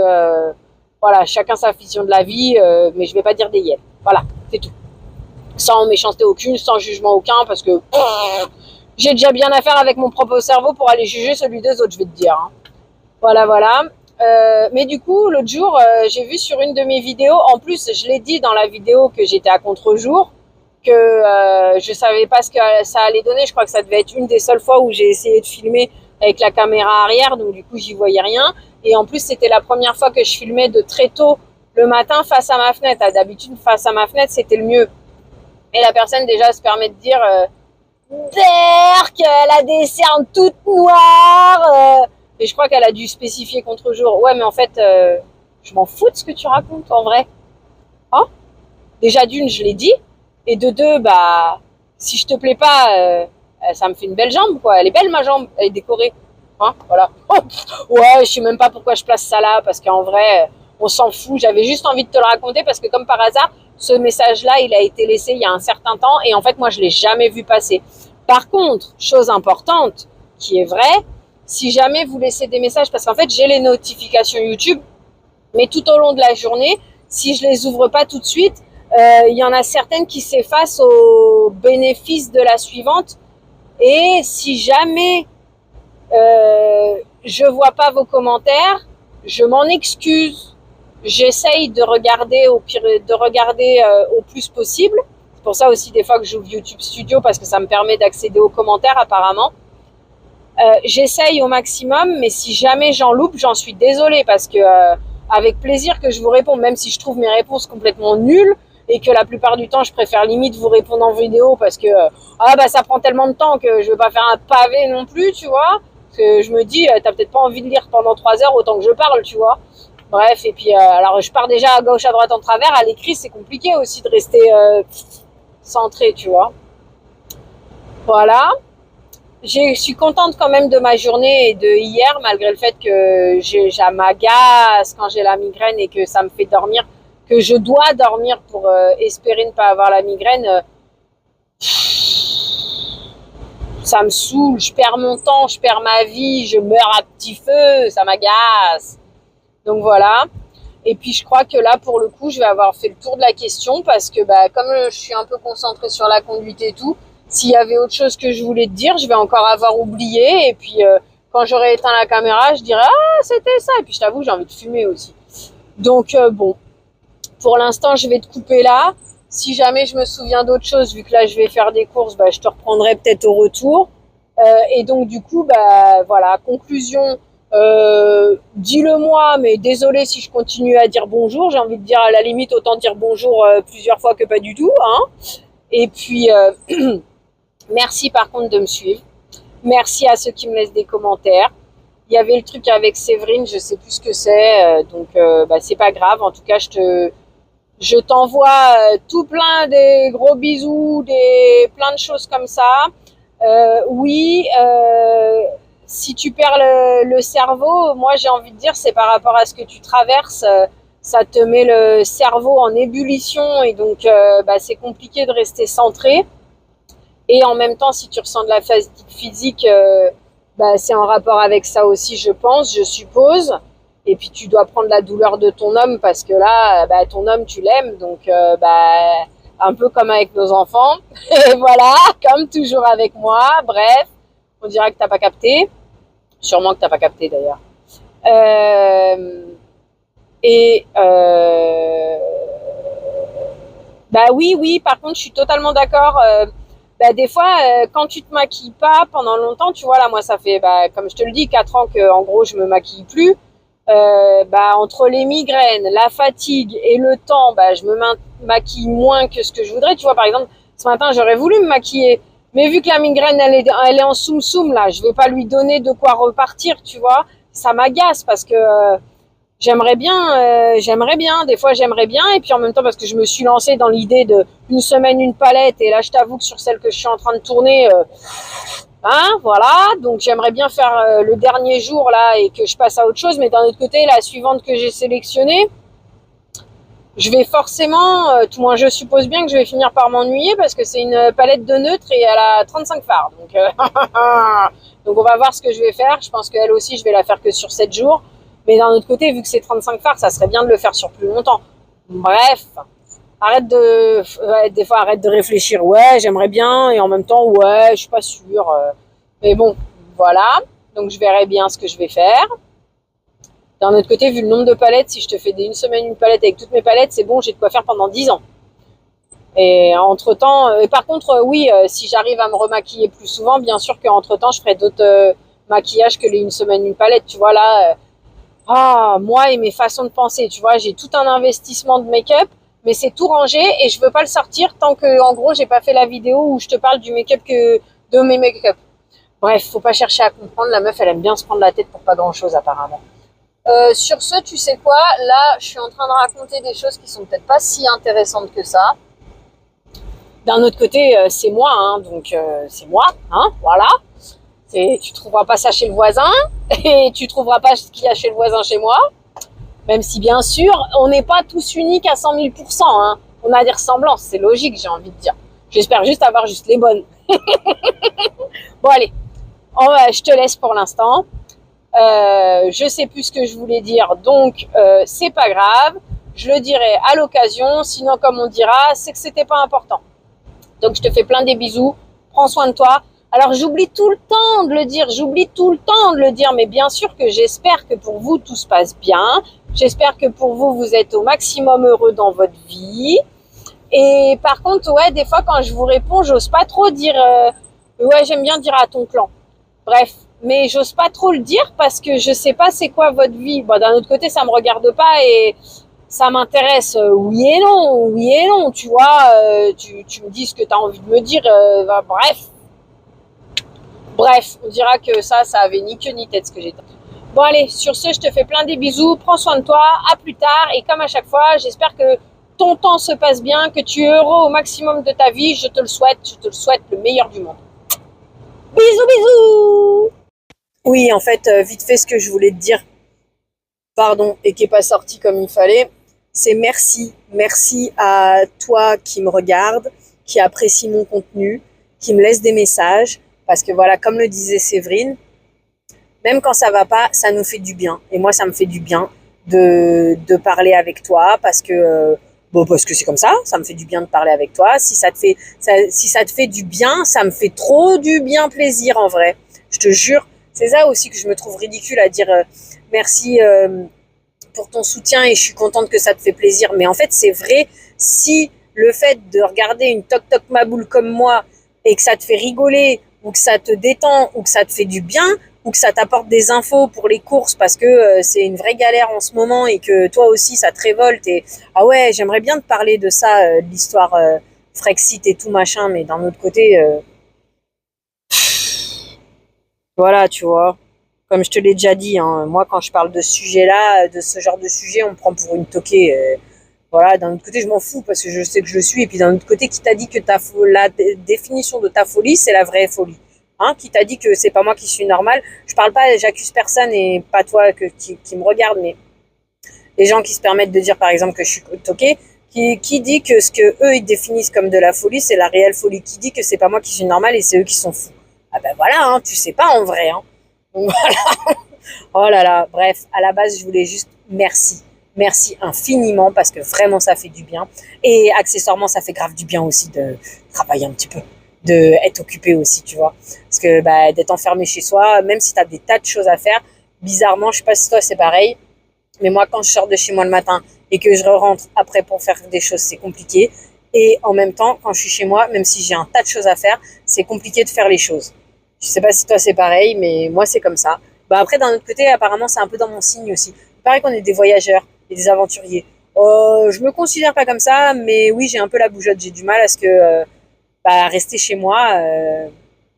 voilà, chacun sa vision de la vie, mais je vais pas dire des yels. Voilà, c'est tout. Sans méchanceté aucune, sans jugement aucun, parce que j'ai déjà bien à faire avec mon propre cerveau pour aller juger celui des autres, je vais te dire. Hein. Voilà. Mais du coup, l'autre jour, j'ai vu sur une de mes vidéos, en plus, je l'ai dit dans la vidéo que j'étais à contre-jour, que je savais pas ce que ça allait donner. Je crois que ça devait être une des seules fois où j'ai essayé de filmer avec la caméra arrière, donc du coup, j'y voyais rien. Et en plus, c'était la première fois que je filmais de très tôt le matin face à ma fenêtre. D'habitude, face à ma fenêtre, c'était le mieux. Et la personne, déjà, se permet de dire Berk, elle a des cernes toutes noires. Et je crois qu'elle a dû spécifier contre-jour. Ouais, mais en fait, je m'en fous de ce que tu racontes, en vrai. Hein? Déjà, d'une, je l'ai dit. Et de deux, bah, si je te plais pas, ça me fait une belle jambe, quoi. Elle est belle, ma jambe. Elle est décorée. Hein, voilà. Ouais, je sais même pas pourquoi je place ça là, parce qu'en vrai, on s'en fout. J'avais juste envie de te le raconter, parce que comme par hasard, ce message-là, il a été laissé il y a un certain temps, et en fait, moi, je l'ai jamais vu passer. Par contre, chose importante, qui est vraie, si jamais vous laissez des messages, parce qu'en fait, j'ai les notifications YouTube, mais tout au long de la journée, si je les ouvre pas tout de suite, il y en a certaines qui s'effacent au bénéfice de la suivante. Et si jamais je vois pas vos commentaires, je m'en excuse. J'essaye de regarder au plus possible. C'est pour ça aussi des fois que j'ouvre YouTube Studio parce que ça me permet d'accéder aux commentaires apparemment. J'essaye au maximum, mais si jamais j'en loupe, j'en suis désolée parce que avec plaisir que je vous réponds, même si je trouve mes réponses complètement nulles et que la plupart du temps je préfère limite vous répondre en vidéo parce que ça prend tellement de temps que je veux pas faire un pavé non plus, tu vois. Parce que je me dis, t'as peut-être pas envie de lire pendant 3 heures autant que je parle, tu vois. Bref, et puis alors je pars déjà à gauche, à droite, en travers. À l'écrit, c'est compliqué aussi de rester centré, tu vois. Voilà. Je suis contente quand même de ma journée et de hier, malgré le fait que ça m'agace quand j'ai la migraine et que ça me fait dormir, que je dois dormir pour espérer ne pas avoir la migraine. Ça me saoule, je perds mon temps, je perds ma vie, je meurs à petit feu, ça m'agace. Donc voilà. Et puis je crois que là, pour le coup, je vais avoir fait le tour de la question parce que comme je suis un peu concentrée sur la conduite et tout, S'il y avait autre chose que je voulais te dire, je vais encore avoir oublié. Et puis, quand j'aurai éteint la caméra, je dirai ah c'était ça. Et puis je t'avoue, j'ai envie de fumer aussi. Donc bon, pour l'instant, je vais te couper là. Si jamais je me souviens d'autre chose, vu que là je vais faire des courses, je te reprendrai peut-être au retour. Et donc du coup, voilà, conclusion. Dis-le moi, mais désolé si je continue à dire bonjour. J'ai envie de dire à la limite autant dire bonjour plusieurs fois que pas du tout, hein. Et puis merci par contre de me suivre. Merci à ceux qui me laissent des commentaires. Il y avait le truc avec Séverine, je sais plus ce que c'est, donc c'est pas grave. En tout cas, je t'envoie tout plein des gros bisous, plein de choses comme ça. Oui, si tu perds le cerveau, moi j'ai envie de dire c'est par rapport à ce que tu traverses, ça te met le cerveau en ébullition et donc c'est compliqué de rester centré. Et en même temps, si tu ressens de la fatigue physique, c'est en rapport avec ça aussi, je pense, je suppose. Et puis tu dois prendre la douleur de ton homme parce que là, ton homme, tu l'aimes. Donc, un peu comme avec nos enfants. Et voilà, comme toujours avec moi. Bref, on dirait que t'as pas capté. Sûrement que t'as pas capté d'ailleurs. Oui, par contre, je suis totalement d'accord. Des fois, quand tu te maquilles pas pendant longtemps, tu vois, là, moi, ça fait, comme je te le dis, 4 ans que, en gros, je me maquille plus. Entre les migraines, la fatigue et le temps, je me maquille moins que ce que je voudrais. Tu vois, par exemple, ce matin, j'aurais voulu me maquiller, mais vu que la migraine, elle est en soum-soum, là, je vais pas lui donner de quoi repartir, tu vois. Ça m'agace parce que j'aimerais bien, des fois j'aimerais bien, et puis en même temps parce que je me suis lancée dans l'idée de une semaine une palette, et là je t'avoue que sur celle que je suis en train de tourner, voilà, donc j'aimerais bien faire le dernier jour là et que je passe à autre chose, mais d'un autre côté, la suivante que j'ai sélectionnée, je vais forcément, tout moins je suppose bien que je vais finir par m'ennuyer parce que c'est une palette de neutre et elle a 35 fards, donc, donc on va voir ce que je vais faire. Je pense qu'elle aussi je vais la faire que sur 7 jours. Mais d'un autre côté, vu que c'est 35 fards, ça serait bien de le faire sur plus longtemps. Bref, des fois, arrête de réfléchir. Ouais, j'aimerais bien, et en même temps, ouais, je suis pas sûre. Mais bon, voilà. Donc, je verrai bien ce que je vais faire. D'un autre côté, vu le nombre de palettes, si je te fais une semaine une palette avec toutes mes palettes, c'est bon, j'ai de quoi faire pendant 10 ans. Et entre-temps, et par contre, oui, si j'arrive à me remaquiller plus souvent, bien sûr qu'entre-temps, je ferai d'autres maquillages que les une semaine une palette. Tu vois, là... moi et mes façons de penser, tu vois, j'ai tout un investissement de make-up, mais c'est tout rangé et je veux pas le sortir tant que, en gros, j'ai pas fait la vidéo où je te parle du make-up de mes make-up. Bref, faut pas chercher à comprendre, la meuf, elle aime bien se prendre la tête pour pas grand-chose apparemment. Sur ce, tu sais quoi, là, je suis en train de raconter des choses qui sont peut-être pas si intéressantes que ça. D'un autre côté, c'est moi, hein, donc c'est moi, hein, voilà. Tu trouveras pas ça chez le voisin et tu trouveras pas ce qu'il y a chez le voisin chez moi. Même si bien sûr, on n'est pas tous uniques à 100 000%. Hein. On a des ressemblances, c'est logique, j'ai envie de dire. J'espère juste avoir juste les bonnes. Bon allez, je te laisse pour l'instant. Je sais plus ce que je voulais dire, donc c'est pas grave. Je le dirai à l'occasion. Sinon, comme on dira, c'est que c'était pas important. Donc je te fais plein des bisous. Prends soin de toi. Alors j'oublie tout le temps de le dire, mais bien sûr que j'espère que pour vous tout se passe bien. J'espère que pour vous, vous êtes au maximum heureux dans votre vie. Et par contre, ouais, des fois quand je vous réponds, j'ose pas trop dire ouais, j'aime bien dire à ton clan. Bref, mais j'ose pas trop le dire parce que je sais pas c'est quoi votre vie. Bon, d'un autre côté, ça me regarde pas et ça m'intéresse, oui et non, tu vois, tu me dis ce que tu as envie de me dire, bref, on dira que ça avait ni queue ni tête ce que j'ai dit. Bon allez, sur ce, je te fais plein des bisous, prends soin de toi, à plus tard, et comme à chaque fois, j'espère que ton temps se passe bien, que tu es heureux au maximum de ta vie, je te le souhaite le meilleur du monde. Bisous, bisous. Oui, en fait, vite fait, ce que je voulais te dire, pardon, et qui n'est pas sorti comme il fallait, c'est merci. Merci à toi qui me regarde, qui apprécie mon contenu, qui me laisse des messages, parce que voilà, comme le disait Séverine, même quand ça va pas, ça nous fait du bien. Et moi, ça me fait du bien de parler avec toi, parce que Bon, parce que c'est comme ça me fait du bien de parler avec toi. Si ça te fait du bien, ça me fait trop du bien plaisir en vrai. Je te jure, c'est ça aussi que je me trouve ridicule à dire merci pour ton soutien et je suis contente que ça te fait plaisir. Mais en fait, c'est vrai, si le fait de regarder une Toc Toc Maboule comme moi et que ça te fait rigoler ou que ça te détend ou que ça te fait du bien ou que ça t'apporte des infos pour les courses parce que c'est une vraie galère en ce moment et que toi aussi ça te révolte et ah ouais, j'aimerais bien te parler de ça, de l'histoire Frexit et tout machin, mais d'un autre côté, voilà, tu vois. Comme je te l'ai déjà dit, hein, moi quand je parle de ce sujet-là, de ce genre de sujet, on me prend pour une toquée. Voilà, d'un autre côté, je m'en fous parce que je sais que je le suis. Et puis d'un autre côté, qui t'a dit que la définition de ta folie, c'est la vraie folie? Hein, qui t'a dit que c'est pas moi qui suis normale? Je parle pas, j'accuse personne et pas toi qui me regarde, mais les gens qui se permettent de dire par exemple que je suis toquée, qui dit que ce que eux ils définissent comme de la folie, c'est la réelle folie? Qui dit que c'est pas moi qui suis normale et c'est eux qui sont fous? Ah ben voilà, hein, tu sais pas en vrai. Hein. Donc voilà. Oh là là, bref, à la base, je voulais juste merci. Merci infiniment parce que vraiment ça fait du bien. Et accessoirement, ça fait grave du bien aussi de travailler un petit peu, de être occupé aussi, tu vois. Parce que bah, d'être enfermé chez soi, même si tu as des tas de choses à faire, bizarrement, je sais pas si toi c'est pareil, mais moi quand je sors de chez moi le matin et que je rentre après pour faire des choses, c'est compliqué. Et en même temps, quand je suis chez moi, même si j'ai un tas de choses à faire, c'est compliqué de faire les choses. Je sais pas si toi c'est pareil, mais moi c'est comme ça. Bah après, d'un autre côté, apparemment, c'est un peu dans mon signe aussi. Il paraît qu'on est des voyageurs et des aventuriers. Je me considère pas comme ça, mais oui, j'ai un peu la bougeotte. J'ai du mal à ce que bah, rester chez moi,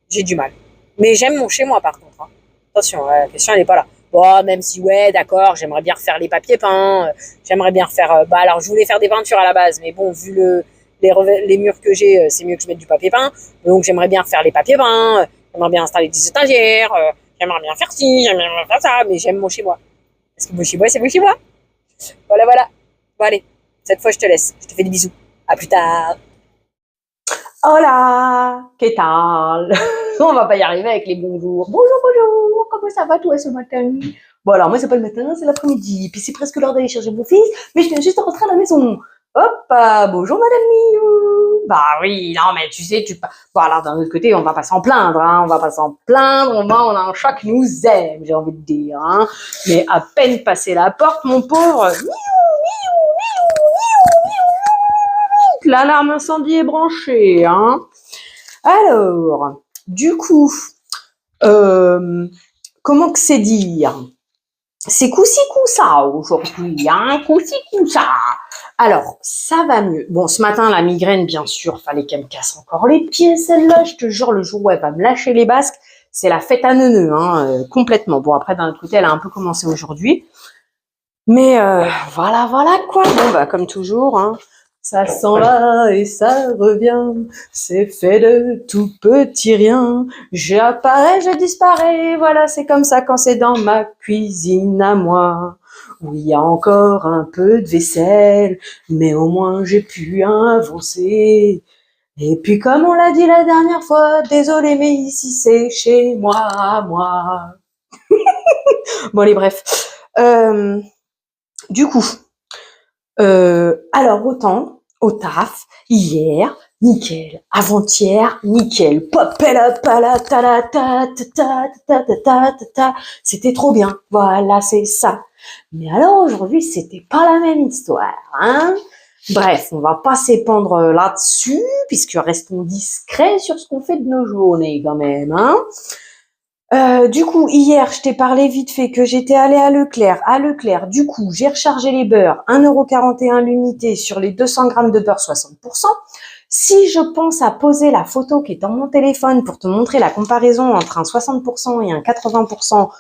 j'ai du mal. Mais j'aime mon chez moi, par contre. Hein. Attention, la question, elle n'est pas là. Bon, même si, ouais, d'accord, j'aimerais bien refaire les papiers peints. J'aimerais bien refaire... bah alors, je voulais faire des peintures à la base, mais bon, vu les murs que j'ai, c'est mieux que je mette du papier peint. Donc, j'aimerais bien refaire les papiers peints. J'aimerais bien installer des étagères. J'aimerais bien faire ci, j'aimerais bien faire ça, mais j'aime mon chez moi. Parce que mon chez moi, c'est mon chez moi. Voilà, voilà. Bon, allez, cette fois, je te laisse. Je te fais des bisous. À plus tard. Hola, ¿qué tal? On va pas y arriver avec les bonjours. Bonjour, bonjour, comment ça va toi ce matin? Bon alors moi c'est pas le matin, c'est l'après-midi, puis c'est presque l'heure d'aller chercher mon fils, mais je viens juste de rentrer à la maison. Hop, bonjour madame Miou. Bah oui, non mais tu sais, bon alors d'un autre côté, on va pas s'en plaindre, hein, on va pas s'en plaindre, on a un chat qui nous aime, j'ai envie de dire, hein. Mais à peine passé la porte, mon pauvre, l'alarme incendie est branchée, hein. Alors, du coup, comment que c'est dire? C'est coup-ci, coup-ça aujourd'hui, hein, coup-ci, coup-ça. Alors, ça va mieux. Bon, ce matin, la migraine, bien sûr, fallait qu'elle me casse encore les pieds, celle-là. Je te jure, le jour où elle va me lâcher les basques, c'est la fête à neuneux, hein, complètement. Bon, après, d'un autre côté, elle a un peu commencé aujourd'hui. Mais voilà, voilà, quoi. Bon, bah, comme toujours, hein. Ça s'en va et ça revient, c'est fait de tout petit rien. J'apparais, je disparais, voilà, c'est comme ça quand c'est dans ma cuisine à moi. Où il y a encore un peu de vaisselle, mais au moins j'ai pu avancer. Et puis comme on l'a dit la dernière fois, désolé mais ici c'est chez moi. Bon allez, bref. Du coup, alors autant au taf, hier, nickel, avant-hier, nickel, c'était trop bien, voilà, c'est ça. Mais alors aujourd'hui, c'était pas la même histoire, hein. Bref, on va pas s'épandre là-dessus, puisque restons discrets sur ce qu'on fait de nos journées quand même, hein. Du coup, hier, je t'ai parlé vite fait que j'étais allée à Leclerc. À Leclerc, du coup, j'ai rechargé les beurres, 1,41 € l'unité sur les 200 grammes de beurre 60%. Si je pense à poser la photo qui est dans mon téléphone pour te montrer la comparaison entre un 60% et un 80%,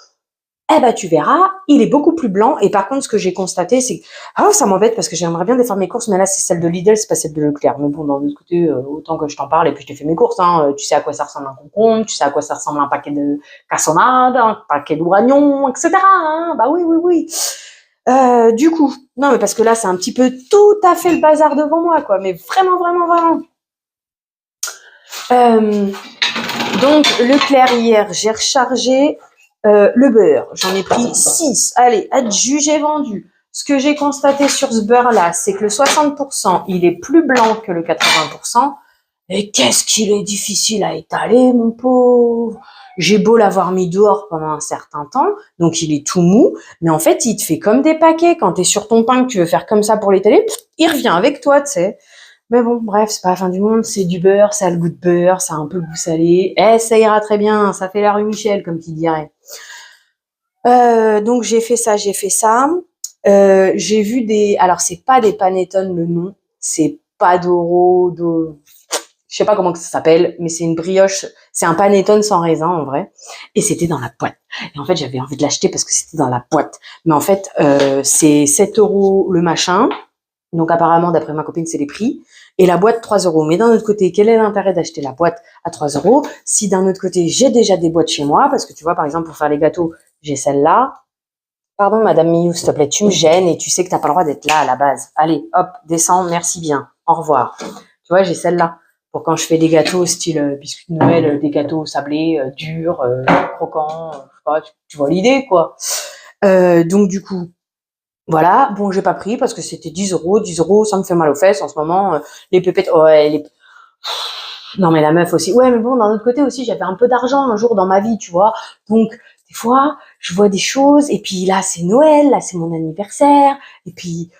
eh ben, tu verras, il est beaucoup plus blanc. Et par contre, ce que j'ai constaté, c'est que, ça m'embête parce que j'aimerais bien défaire mes courses, mais là, c'est celle de Lidl, c'est pas celle de Leclerc. Mais bon, d'un autre côté, autant que je t'en parle, et puis je t'ai fait mes courses, hein. Tu sais à quoi ça ressemble un concombre, tu sais à quoi ça ressemble un paquet de cassonade, un paquet d'oignons, etc., hein. Bah oui, oui, oui. Du coup, non, mais parce que là, c'est un petit peu tout à fait le bazar devant moi, quoi. Mais vraiment, vraiment, vraiment. Donc, Leclerc, hier, j'ai rechargé le beurre. J'en ai pris 6. Allez, adjugé vendu. ce que j'ai constaté sur ce beurre-là, c'est que le 60%, il est plus blanc que le 80%. Et qu'est-ce qu'il est difficile à étaler, mon pauvre. J'ai beau l'avoir mis dehors pendant un certain temps, donc il est tout mou, mais en fait, il te fait comme des paquets. Quand t'es sur ton pain, que tu veux faire comme ça pour l'étaler, il revient avec toi, tu sais. Mais bon, bref, c'est pas la fin du monde, c'est du beurre, ça a le goût de beurre, ça a un peu le goût salé. Eh, ça ira très bien, ça fait la rue Michel, comme qui dirait. Donc j'ai fait ça, j'ai fait ça. J'ai vu des... Alors, c'est pas des panettone le nom, c'est Padoro, je sais pas comment ça s'appelle, mais c'est une brioche, c'est un panettone sans raisin en vrai, et c'était dans la boîte. Et en fait, j'avais envie de l'acheter parce que c'était dans la boîte. Mais en fait, c'est 7 € le machin, donc apparemment, d'après ma copine, c'est les prix, et la boîte 3 €. Mais d'un autre côté, quel est l'intérêt d'acheter la boîte à 3 € si d'un autre côté, j'ai déjà des boîtes chez moi, parce que tu vois, par exemple, pour faire les gâteaux, j'ai celle-là. Pardon, Madame Miou, s'il te plaît, tu me gênes et tu sais que t'as pas le droit d'être là à la base. Allez, hop, descends, merci bien, au revoir. Tu vois, j'ai celle-là pour quand je fais des gâteaux style biscuits de Noël, des gâteaux sablés, durs, croquants, je sais pas, tu vois l'idée, quoi. Donc du coup, voilà. Bon, j'ai pas pris parce que c'était 10 €. 10 €, ça me fait mal aux fesses en ce moment. Les pépettes, ouais, non mais la meuf aussi. Ouais, mais bon, d'un autre côté aussi, j'avais un peu d'argent un jour dans ma vie, tu vois. Donc, des fois, je vois des choses, et puis là, c'est Noël, là, c'est mon anniversaire, et puis,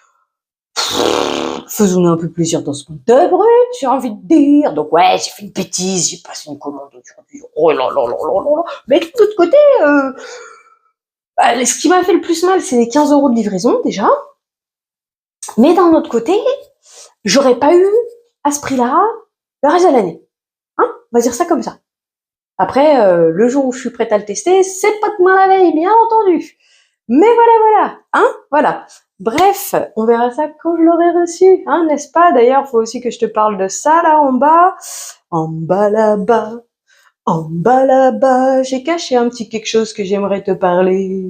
faisons-nous un peu plaisir dans ce monde de brut, j'ai envie de dire. Donc, ouais, j'ai fait une bêtise, j'ai passé une commande aujourd'hui. Oh là là là là là là. Mais de l'autre côté, ce qui m'a fait le plus mal, c'est les 15 € de livraison, déjà. Mais d'un autre côté, j'aurais pas eu, à ce prix-là, le reste de l'année. Hein? On va dire ça comme ça. Après, le jour où je suis prête à le tester, c'est pas demain la veille, bien entendu. Mais voilà, hein, voilà. Bref, on verra ça quand je l'aurai reçu, hein, n'est-ce pas? D'ailleurs, faut aussi que je te parle de ça là en bas là-bas, en bas là-bas. J'ai caché un petit quelque chose que j'aimerais te parler.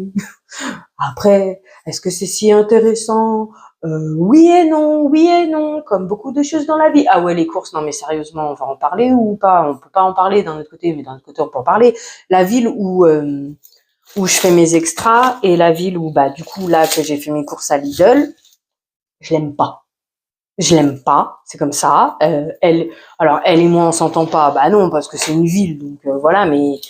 Après, est-ce que c'est si intéressant? Oui et non, comme beaucoup de choses dans la vie. Ah ouais, les courses, non mais sérieusement, on va en parler ou pas? On peut pas en parler d'un autre côté, mais d'un autre côté, on peut en parler. La ville où je fais mes extras et la ville où, bah, du coup, là, que j'ai fait mes courses à Lidl, je l'aime pas. Je l'aime pas, c'est comme ça. Alors elle et moi on s'entend pas, bah non parce que c'est une ville, donc voilà. Mais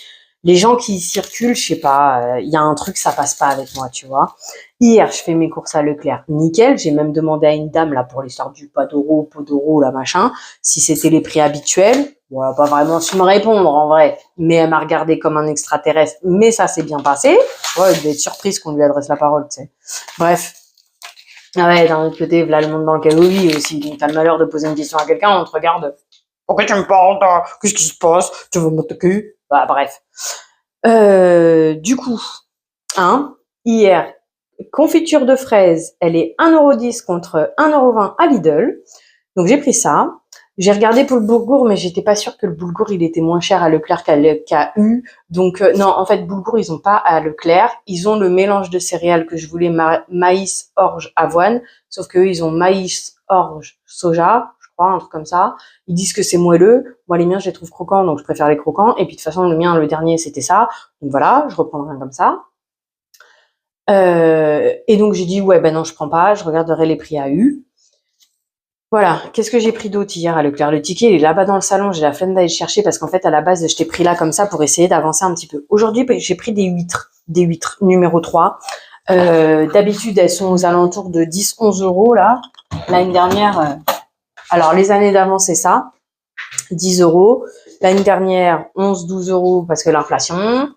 les gens qui circulent, je sais pas, il y a un truc ça passe pas avec moi, tu vois. Hier je fais mes courses à Leclerc, nickel. J'ai même demandé à une dame là pour l'histoire du pas d'euros, pot d'euros, là machin, si c'était les prix habituels. Bon, elle a pas vraiment su me répondre en vrai, mais elle m'a regardé comme un extraterrestre. Mais ça s'est bien passé. Ouais, elle devait être surprise qu'on lui adresse la parole, tu sais. Bref. Ah ouais, d'un autre côté, voilà le monde dans lequel on vit aussi. Donc, t'as le malheur de poser une question à quelqu'un, on te regarde. Pourquoi tu me parles? Qu'est-ce qui se passe? Tu veux m'attaquer? Bah, bref. Du coup, hein, hier, confiture de fraises, elle est 1,10 € contre 1,20 € à Lidl. Donc, j'ai pris ça. J'ai regardé pour le boulgour, mais j'étais pas sûre que le boulgour, il était moins cher à Leclerc qu'à U. Donc, non, en fait, boulgour, ils ont pas à Leclerc. Ils ont le mélange de céréales que je voulais, maïs, orge, avoine. Sauf qu'eux, ils ont maïs, orge, soja, je crois, un truc comme ça. Ils disent que c'est moelleux. Moi, les miens, je les trouve croquants, donc je préfère les croquants. Et puis, de toute façon, le mien, le dernier, c'était ça. Donc voilà, je reprendrai un comme ça. Et donc, j'ai dit, ouais, ben non, je prends pas. Je regarderai les prix à U. Voilà, qu'est-ce que j'ai pris d'autre hier à Leclerc? Le ticket, il est là-bas dans le salon, j'ai la flemme d'aller le chercher parce qu'en fait, à la base, je t'ai pris là comme ça pour essayer d'avancer un petit peu. Aujourd'hui, j'ai pris des huîtres numéro 3. D'habitude, elles sont aux alentours de 10-11 € là. L'année dernière, alors les années d'avant, c'est ça, 10 €. L'année dernière, 11-12 € parce que l'inflation.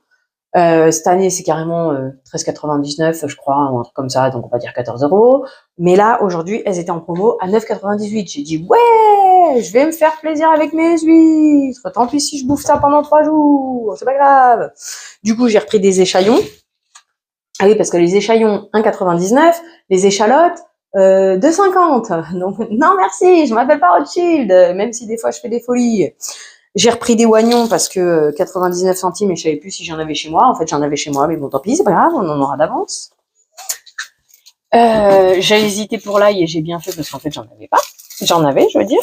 Cette année, c'est carrément 13,99, je crois, ou un truc comme ça, donc on va dire 14 €. Mais là, aujourd'hui, elles étaient en promo à 9,98. J'ai dit, ouais, je vais me faire plaisir avec mes huîtres. Tant pis si je bouffe ça pendant 3 jours, c'est pas grave. Du coup, j'ai repris des échalotes. Ah oui, parce que les échalotes, 1,99, les échalotes, 2,50. Donc, non, merci, je m'appelle pas Rothschild, même si des fois je fais des folies. J'ai repris des oignons parce que 99 centimes et je savais plus si j'en avais chez moi. En fait, j'en avais chez moi, mais bon, tant pis, c'est pas grave, on en aura d'avance. J'ai hésité pour l'ail et j'ai bien fait parce qu'en fait, j'en avais pas. J'en avais, je veux dire.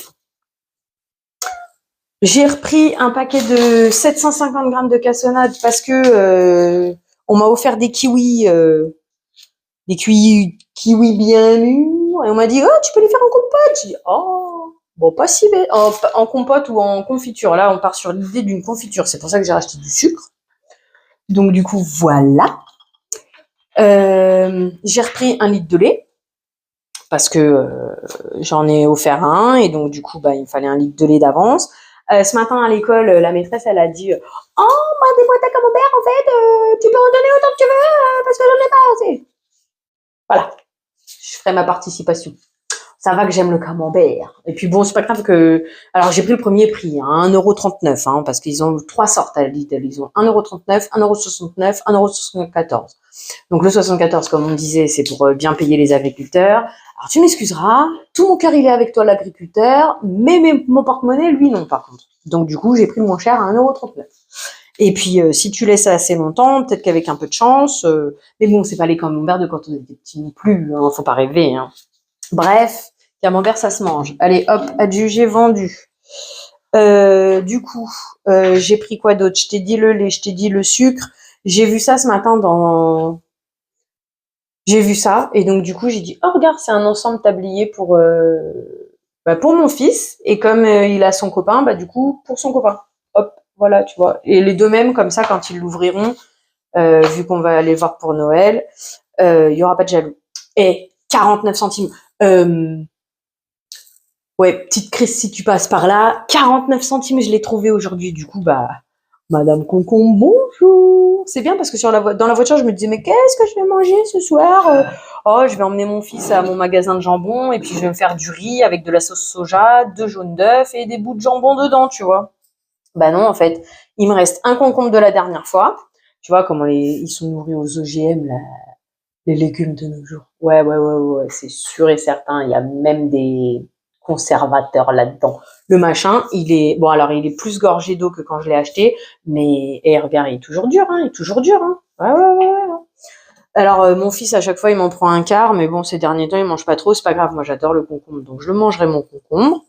J'ai repris un paquet de 750 grammes de cassonade parce que on m'a offert des kiwis kiwis bien mûrs. Et on m'a dit, oh, tu peux les faire en compote. J'ai dit, oh, bon, pas si bête. En compote ou en confiture. Là, on part sur l'idée d'une confiture. C'est pour ça que j'ai racheté du sucre. Donc, du coup, voilà. J'ai repris 1 litre de lait parce que j'en ai offert un et donc du coup il me fallait 1 litre de lait d'avance. Ce matin à l'école, la maîtresse elle a dit oh moi des boîtes à camembert en fait tu peux en donner autant que tu veux parce que j'en ai pas assez. Voilà, je ferai ma participation. Ça va que j'aime le camembert. Et puis bon, c'est pas grave que... Alors j'ai pris le premier prix, hein, 1,39 €, parce qu'ils ont 3 sortes à Lidl. Ils ont 1,39 €, 1,69 €, 1,74 €. Donc le 74, comme on disait, c'est pour bien payer les agriculteurs. Alors tu m'excuseras, tout mon cœur il est avec toi l'agriculteur, mais mon porte-monnaie, lui non par contre. Donc du coup, j'ai pris le moins cher à 1,39 €. Et puis si tu laisses assez longtemps, peut-être qu'avec un peu de chance, mais bon, c'est pas les camemberts de quand on était petit non plus, hein, faut pas rêver. Hein. Bref, camembert ça se mange. Allez hop, adjugé, vendu. Du coup, j'ai pris quoi d'autre? Je t'ai dit le lait, je t'ai dit le sucre. J'ai vu ça ce matin dans... J'ai vu ça et donc du coup j'ai dit oh regarde c'est un ensemble tablier pour mon fils et comme il a son copain du coup pour son copain. Hop voilà tu vois et les deux mêmes comme ça quand ils l'ouvriront vu qu'on va aller voir pour Noël il y aura pas de jaloux. Et 49 centimes. Ouais petite crise si tu passes par là 49 centimes je l'ai trouvé aujourd'hui du coup Madame Concombre, bonjour. C'est bien parce que dans la voiture, je me disais, mais qu'est-ce que je vais manger ce soir? Oh, je vais emmener mon fils à mon magasin de jambon et puis je vais me faire du riz avec de la sauce soja, 2 jaunes d'œufs et des bouts de jambon dedans, tu vois. Bah non, en fait, il me reste un concombre de la dernière fois. Tu vois comment ils sont nourris aux OGM, là, les légumes de nos jours. Ouais, c'est sûr et certain. Il y a même des conservateurs là-dedans. Le machin, il est plus gorgé d'eau que quand je l'ai acheté, mais regarde, il est toujours dur, hein, il est toujours dur, hein. Ouais. Alors mon fils à chaque fois il m'en prend un quart, mais bon ces derniers temps il mange pas trop, c'est pas grave, moi j'adore le concombre, donc je le mangerai mon concombre.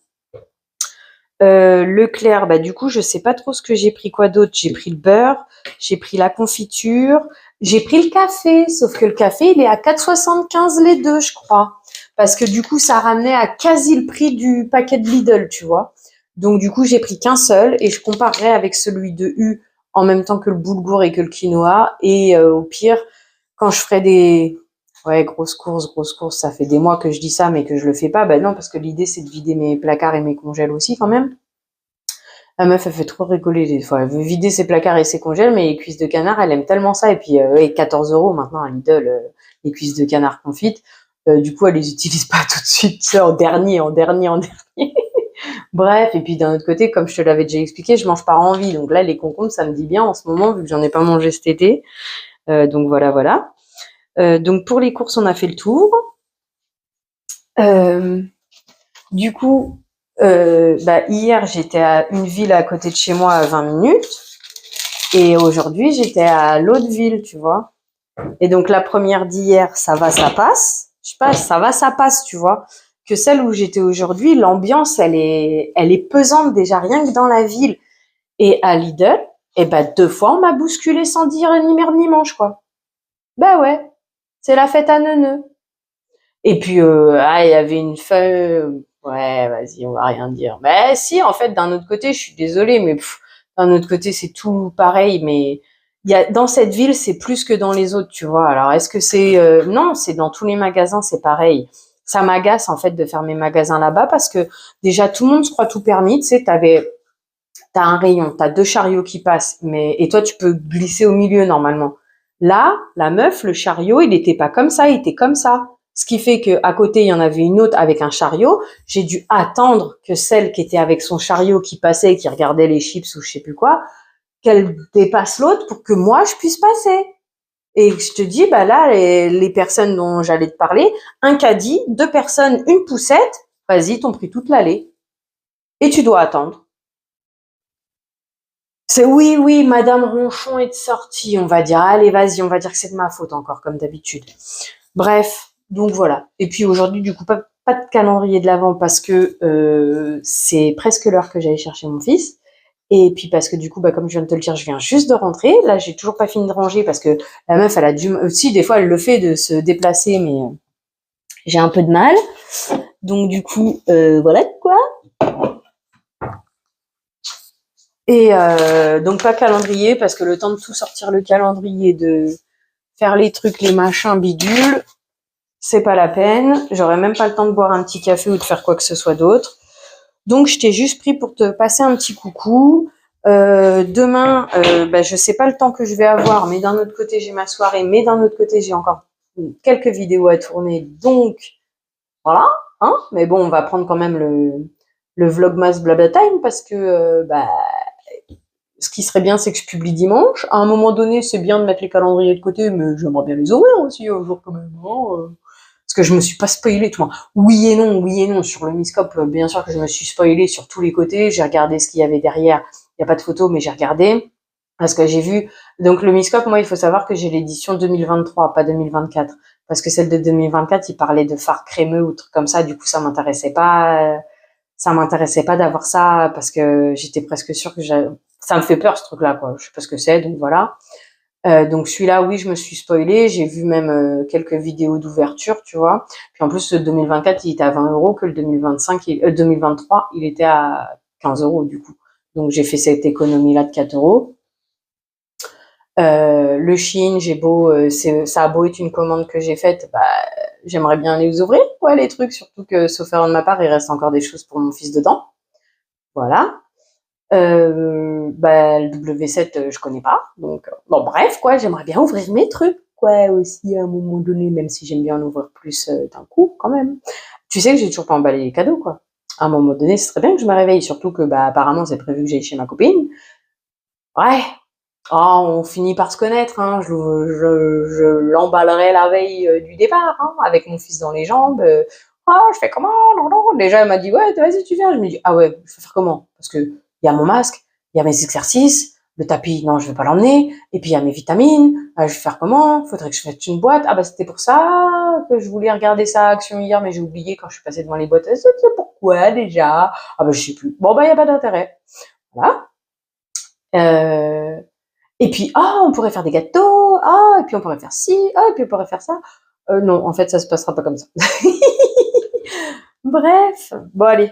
Leclerc, du coup je sais pas trop ce que j'ai pris quoi d'autre. J'ai pris le beurre, j'ai pris la confiture, j'ai pris le café, sauf que le café il est à 4,75 les deux je crois, parce que du coup ça ramenait à quasi le prix du paquet de Lidl, tu vois. Donc du coup j'ai pris qu'un seul et je comparerai avec celui de U en même temps que le boulgour et que le quinoa et au pire quand je ferai des grosses courses, ça fait des mois que je dis ça mais que je le fais pas, non parce que l'idée c'est de vider mes placards et mes congèles aussi quand même. La meuf, elle fait trop rigoler des fois. Elle veut vider ses placards et ses congèles, mais les cuisses de canard, elle aime tellement ça. Et puis, 14 € maintenant à Lidl, les cuisses de canard confites. Du coup, elle les utilise pas tout de suite, c'est en dernier. Bref, et puis d'un autre côté, comme je te l'avais déjà expliqué, je mange par envie. Donc là, les concombres, ça me dit bien en ce moment, vu que j'en ai pas mangé cet été. Donc voilà. Donc pour les courses, on a fait le tour. Du coup, hier, j'étais à une ville à côté de chez moi à 20 minutes. Et aujourd'hui, j'étais à l'autre ville, tu vois. Et donc, la première d'hier, ça va, ça passe. Je sais pas, ça va, ça passe, tu vois. Que celle où j'étais aujourd'hui, l'ambiance, elle est pesante déjà, rien que dans la ville. Et à Lidl, 2 fois, on m'a bousculé sans dire ni merde ni manche, quoi. Ouais, c'est la fête à neuneux. Et puis, il y avait une feuille. Ouais, vas-y, on va rien dire. Mais si, en fait, d'un autre côté, je suis désolée, mais d'un autre côté, c'est tout pareil. Mais dans cette ville, c'est plus que dans les autres, tu vois. Alors, est-ce que c'est... non, c'est dans tous les magasins, c'est pareil. Ça m'agace, en fait, de faire mes magasins là-bas parce que déjà, tout le monde se croit tout permis. Tu sais, t'as un rayon, t'as 2 chariots qui passent, et toi, tu peux glisser au milieu, normalement. Là, la meuf, le chariot, il était pas comme ça, il était comme ça. Ce qui fait que à côté, il y en avait une autre avec un chariot. J'ai dû attendre que celle qui était avec son chariot, qui passait, qui regardait les chips ou je sais plus quoi, qu'elle dépasse l'autre pour que moi, je puisse passer. Et je te dis, là, les personnes dont j'allais te parler, un caddie, 2 personnes, une poussette, vas-y, t'ont pris toute l'allée. Et tu dois attendre. C'est oui, Madame Ronchon est sortie, on va dire. Allez, vas-y, on va dire que c'est de ma faute encore, comme d'habitude. Bref, donc voilà. Et puis aujourd'hui, du coup, pas de calendrier de l'Avent parce que c'est presque l'heure que j'allais chercher mon fils. Et puis parce que du coup, comme je viens de te le dire, je viens juste de rentrer. Là, j'ai toujours pas fini de ranger parce que la meuf, elle a dû... Si, des fois, elle le fait de se déplacer, mais j'ai un peu de mal. Donc du coup, voilà quoi. Et donc pas calendrier parce que le temps de tout sortir le calendrier, de faire les trucs, les machins bidules, c'est pas la peine. J'aurais même pas le temps de boire un petit café ou de faire quoi que ce soit d'autre. Donc je t'ai juste pris pour te passer un petit coucou. Demain, je sais pas le temps que je vais avoir, mais d'un autre côté j'ai ma soirée, mais d'un autre côté j'ai encore quelques vidéos à tourner. Donc voilà, hein. Mais bon, on va prendre quand même le vlogmas blabla time parce que ce qui serait bien, c'est que je publie dimanche. À un moment donné, c'est bien de mettre les calendriers de côté, mais j'aimerais bien les ouvrir aussi un jour quand même. Parce que je me suis pas spoilée, toi. Oui et non. Sur le Miscope, bien sûr que je me suis spoilée sur tous les côtés. J'ai regardé ce qu'il y avait derrière. Il n'y a pas de photo, mais j'ai regardé. Parce que j'ai vu. Donc le Miscope, moi, il faut savoir que j'ai l'édition 2023, pas 2024. Parce que celle de 2024, il parlait de phare crémeux ou trucs comme ça. Du coup, ça m'intéressait pas. Ça m'intéressait pas d'avoir ça parce que j'étais presque sûre que ça me fait peur ce truc-là, quoi. Je sais pas ce que c'est, donc voilà. Donc celui-là, oui, je me suis spoilée. J'ai vu même quelques vidéos d'ouverture, tu vois. Puis en plus, le 2024, il était à 20 euros, que le 2025, 2023, il était à 15 euros du coup. Donc j'ai fait cette économie-là de 4 euros. Le Shein, ça a beau être une commande que j'ai faite, j'aimerais bien les ouvrir, quoi, les trucs. Surtout que, sauf erreur de ma part, il reste encore des choses pour mon fils dedans. Voilà. Le W7, je connais pas. Donc, bon, bref, quoi, j'aimerais bien ouvrir mes trucs, quoi, aussi, à un moment donné, même si j'aime bien en ouvrir plus d'un coup, quand même. Tu sais que j'ai toujours pas emballé les cadeaux, quoi. À un moment donné, ce serait bien que je me réveille, surtout que, apparemment, c'est prévu que j'aille chez ma copine. Ouais. Oh, on finit par se connaître, hein. Je l'emballerai la veille du départ, hein, avec mon fils dans les jambes. Oh, je fais comment? Non, non. Déjà, elle m'a dit, ouais, vas-y, tu viens. Je me dis, ah ouais, je vais faire comment? Parce que il y a mon masque, il y a mes exercices, le tapis, non, je vais pas l'emmener. Et puis, il y a mes vitamines. Je vais faire comment? Faudrait que je fasse une boîte. Ah, c'était pour ça que je voulais regarder ça à Action hier, mais j'ai oublié quand je suis passée devant les boîtes. C'est pourquoi, déjà? Ah, je sais plus. Bon, il y a pas d'intérêt. Voilà. Et puis, on pourrait faire des gâteaux, et puis on pourrait faire ci, et puis on pourrait faire ça. Non, en fait, ça se passera pas comme ça. Bref, bon allez,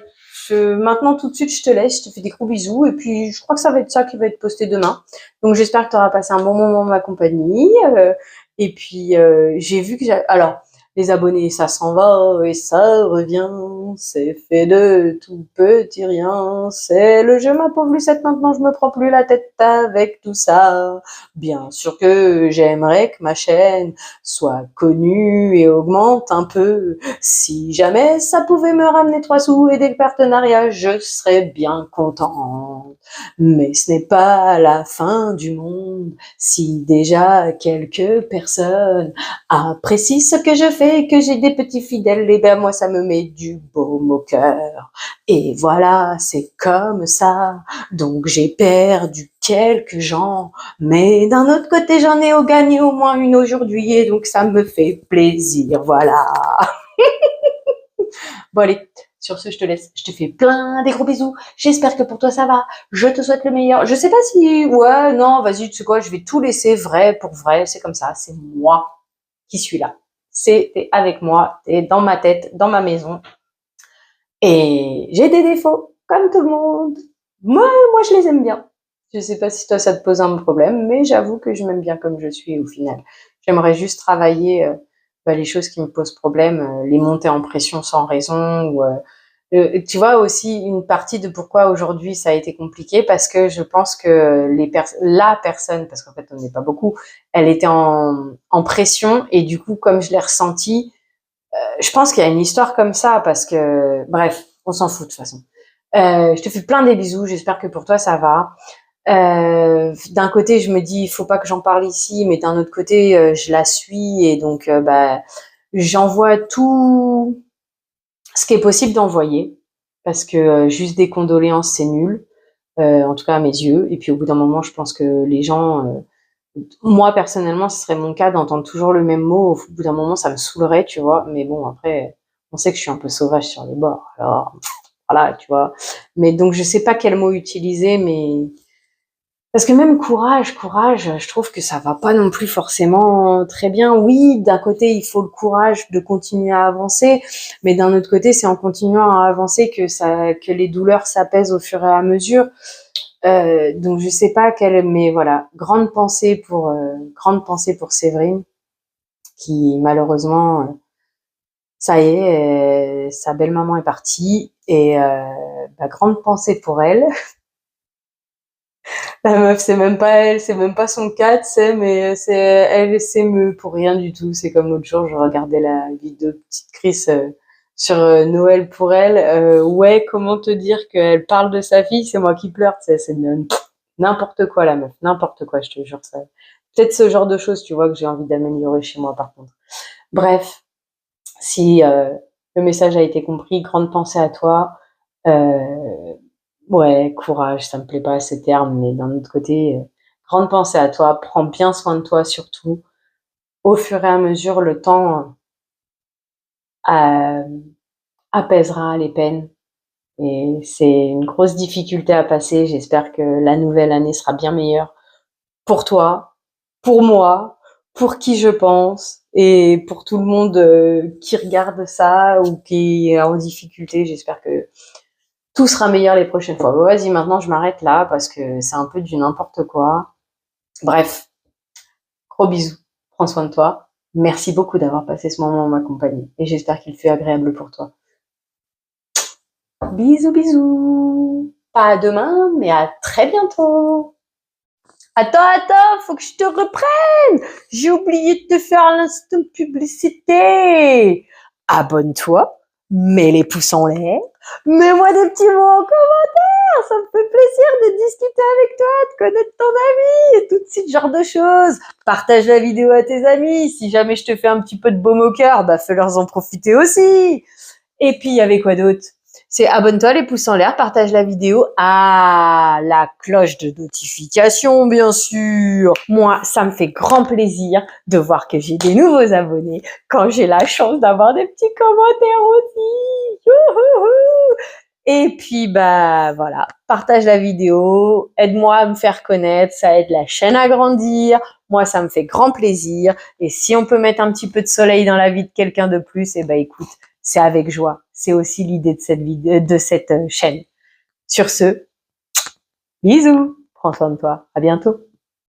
maintenant tout de suite, je te laisse, je te fais des gros bisous, et puis je crois que ça va être ça qui va être posté demain. Donc j'espère que tu auras passé un bon moment en ma compagnie. Et puis j'ai vu que alors les abonnés, ça s'en va et ça revient. C'est fait de tout petit rien. C'est le jeu, ma pauvre Lucette. Maintenant, je me prends plus la tête avec tout ça. Bien sûr que j'aimerais que ma chaîne soit connue et augmente un peu. Si jamais ça pouvait me ramener 3 sous et des partenariats, je serais bien contente. Mais ce n'est pas la fin du monde si déjà quelques personnes apprécient ce que je fais et que j'ai des petits fidèles. Et moi, ça me met du baume au cœur. Et voilà, c'est comme ça. Donc j'ai perdu quelques gens, mais d'un autre côté, j'en ai gagné au moins une aujourd'hui, et donc ça me fait plaisir, voilà. Bon allez, sur ce, je te laisse. Je te fais plein des gros bisous. J'espère que pour toi, ça va. Je te souhaite le meilleur. Je sais pas si... Ouais, non, vas-y, tu sais quoi, je vais tout laisser vrai pour vrai. C'est comme ça, c'est moi qui suis là. T'es avec moi, t'es dans ma tête, dans ma maison. Et j'ai des défauts, comme tout le monde. Moi, je les aime bien. Je sais pas si toi, ça te pose un problème, mais j'avoue que je m'aime bien comme je suis au final. J'aimerais juste travailler les choses qui me posent problème, les monter en pression sans raison. Ou, tu vois aussi une partie de pourquoi aujourd'hui ça a été compliqué, parce que je pense que la personne, parce qu'en fait on n'est pas beaucoup, elle était en pression, et du coup comme je l'ai ressenti, je pense qu'il y a une histoire comme ça, parce que bref, on s'en fout de toute façon. Je te fais plein des bisous, j'espère que pour toi ça va. D'un côté, je me dis, il faut pas que j'en parle ici, mais d'un autre côté, je la suis, et donc j'envoie tout ce qui est possible d'envoyer, parce que juste des condoléances, c'est nul, en tout cas à mes yeux. Et puis au bout d'un moment, je pense que les gens, moi personnellement, ce serait mon cas d'entendre toujours le même mot. Au bout d'un moment, ça me saoulerait, tu vois. Mais bon, après, on sait que je suis un peu sauvage sur les bords, alors voilà, tu vois. Mais donc, je sais pas quel mot utiliser, mais parce que même courage, je trouve que ça va pas non plus forcément très bien. Oui, d'un côté, il faut le courage de continuer à avancer, mais d'un autre côté, c'est en continuant à avancer que les douleurs s'apaisent au fur et à mesure. Donc je sais pas mais voilà, grande pensée pour Séverine, qui malheureusement, ça y est, sa belle maman est partie et grande pensée pour elle. La meuf, c'est même pas elle, c'est même pas son cas, c'est mais c'est elle s'émeut pour rien du tout. C'est comme l'autre jour, je regardais la vidéo de petite Chris sur Noël pour elle. Ouais, comment te dire qu'elle parle de sa fille, c'est moi qui pleure, c'est n'importe quoi la meuf, n'importe quoi, je te jure ça. Peut-être ce genre de choses, tu vois, que j'ai envie d'améliorer chez moi par contre. Bref, si le message a été compris, grande pensée à toi. Ouais, courage, ça me plaît pas ces termes, mais d'un autre côté, grande pensée à toi, prends bien soin de toi surtout. Au fur et à mesure, le temps euh, apaisera les peines et c'est une grosse difficulté à passer. J'espère que la nouvelle année sera bien meilleure pour toi, pour moi, pour qui je pense et pour tout le monde qui regarde ça ou qui est en difficulté. J'espère que tout sera meilleur les prochaines fois. Bon, vas-y, maintenant je m'arrête là parce que c'est un peu du n'importe quoi. Bref, gros bisous. Prends soin de toi. Merci beaucoup d'avoir passé ce moment en ma compagnie et j'espère qu'il fut agréable pour toi. Bisous, bisous. Pas à demain, mais à très bientôt. Attends, faut que je te reprenne. J'ai oublié de te faire l'instant publicité. Abonne-toi, mets les pouces en l'air, mets-moi des petits mots en commentaire. Ça me fait plaisir de discuter avec toi, de connaître ton ami et tout ce genre de choses. Partage la vidéo à tes amis. Si jamais je te fais un petit peu de baume au cœur, fais-leur en profiter aussi. Et puis, il y avait quoi d'autre? C'est abonne-toi, les pouces en l'air, partage la vidéo. Ah, la cloche de notification, bien sûr. Moi, ça me fait grand plaisir de voir que j'ai des nouveaux abonnés quand j'ai la chance d'avoir des petits commentaires aussi. Youhouhou. Et puis, voilà, partage la vidéo, aide-moi à me faire connaître, ça aide la chaîne à grandir. Moi, ça me fait grand plaisir. Et si on peut mettre un petit peu de soleil dans la vie de quelqu'un de plus, écoute, c'est avec joie. C'est aussi l'idée de cette vidéo, de cette chaîne. Sur ce, bisous, prends soin de toi, à bientôt.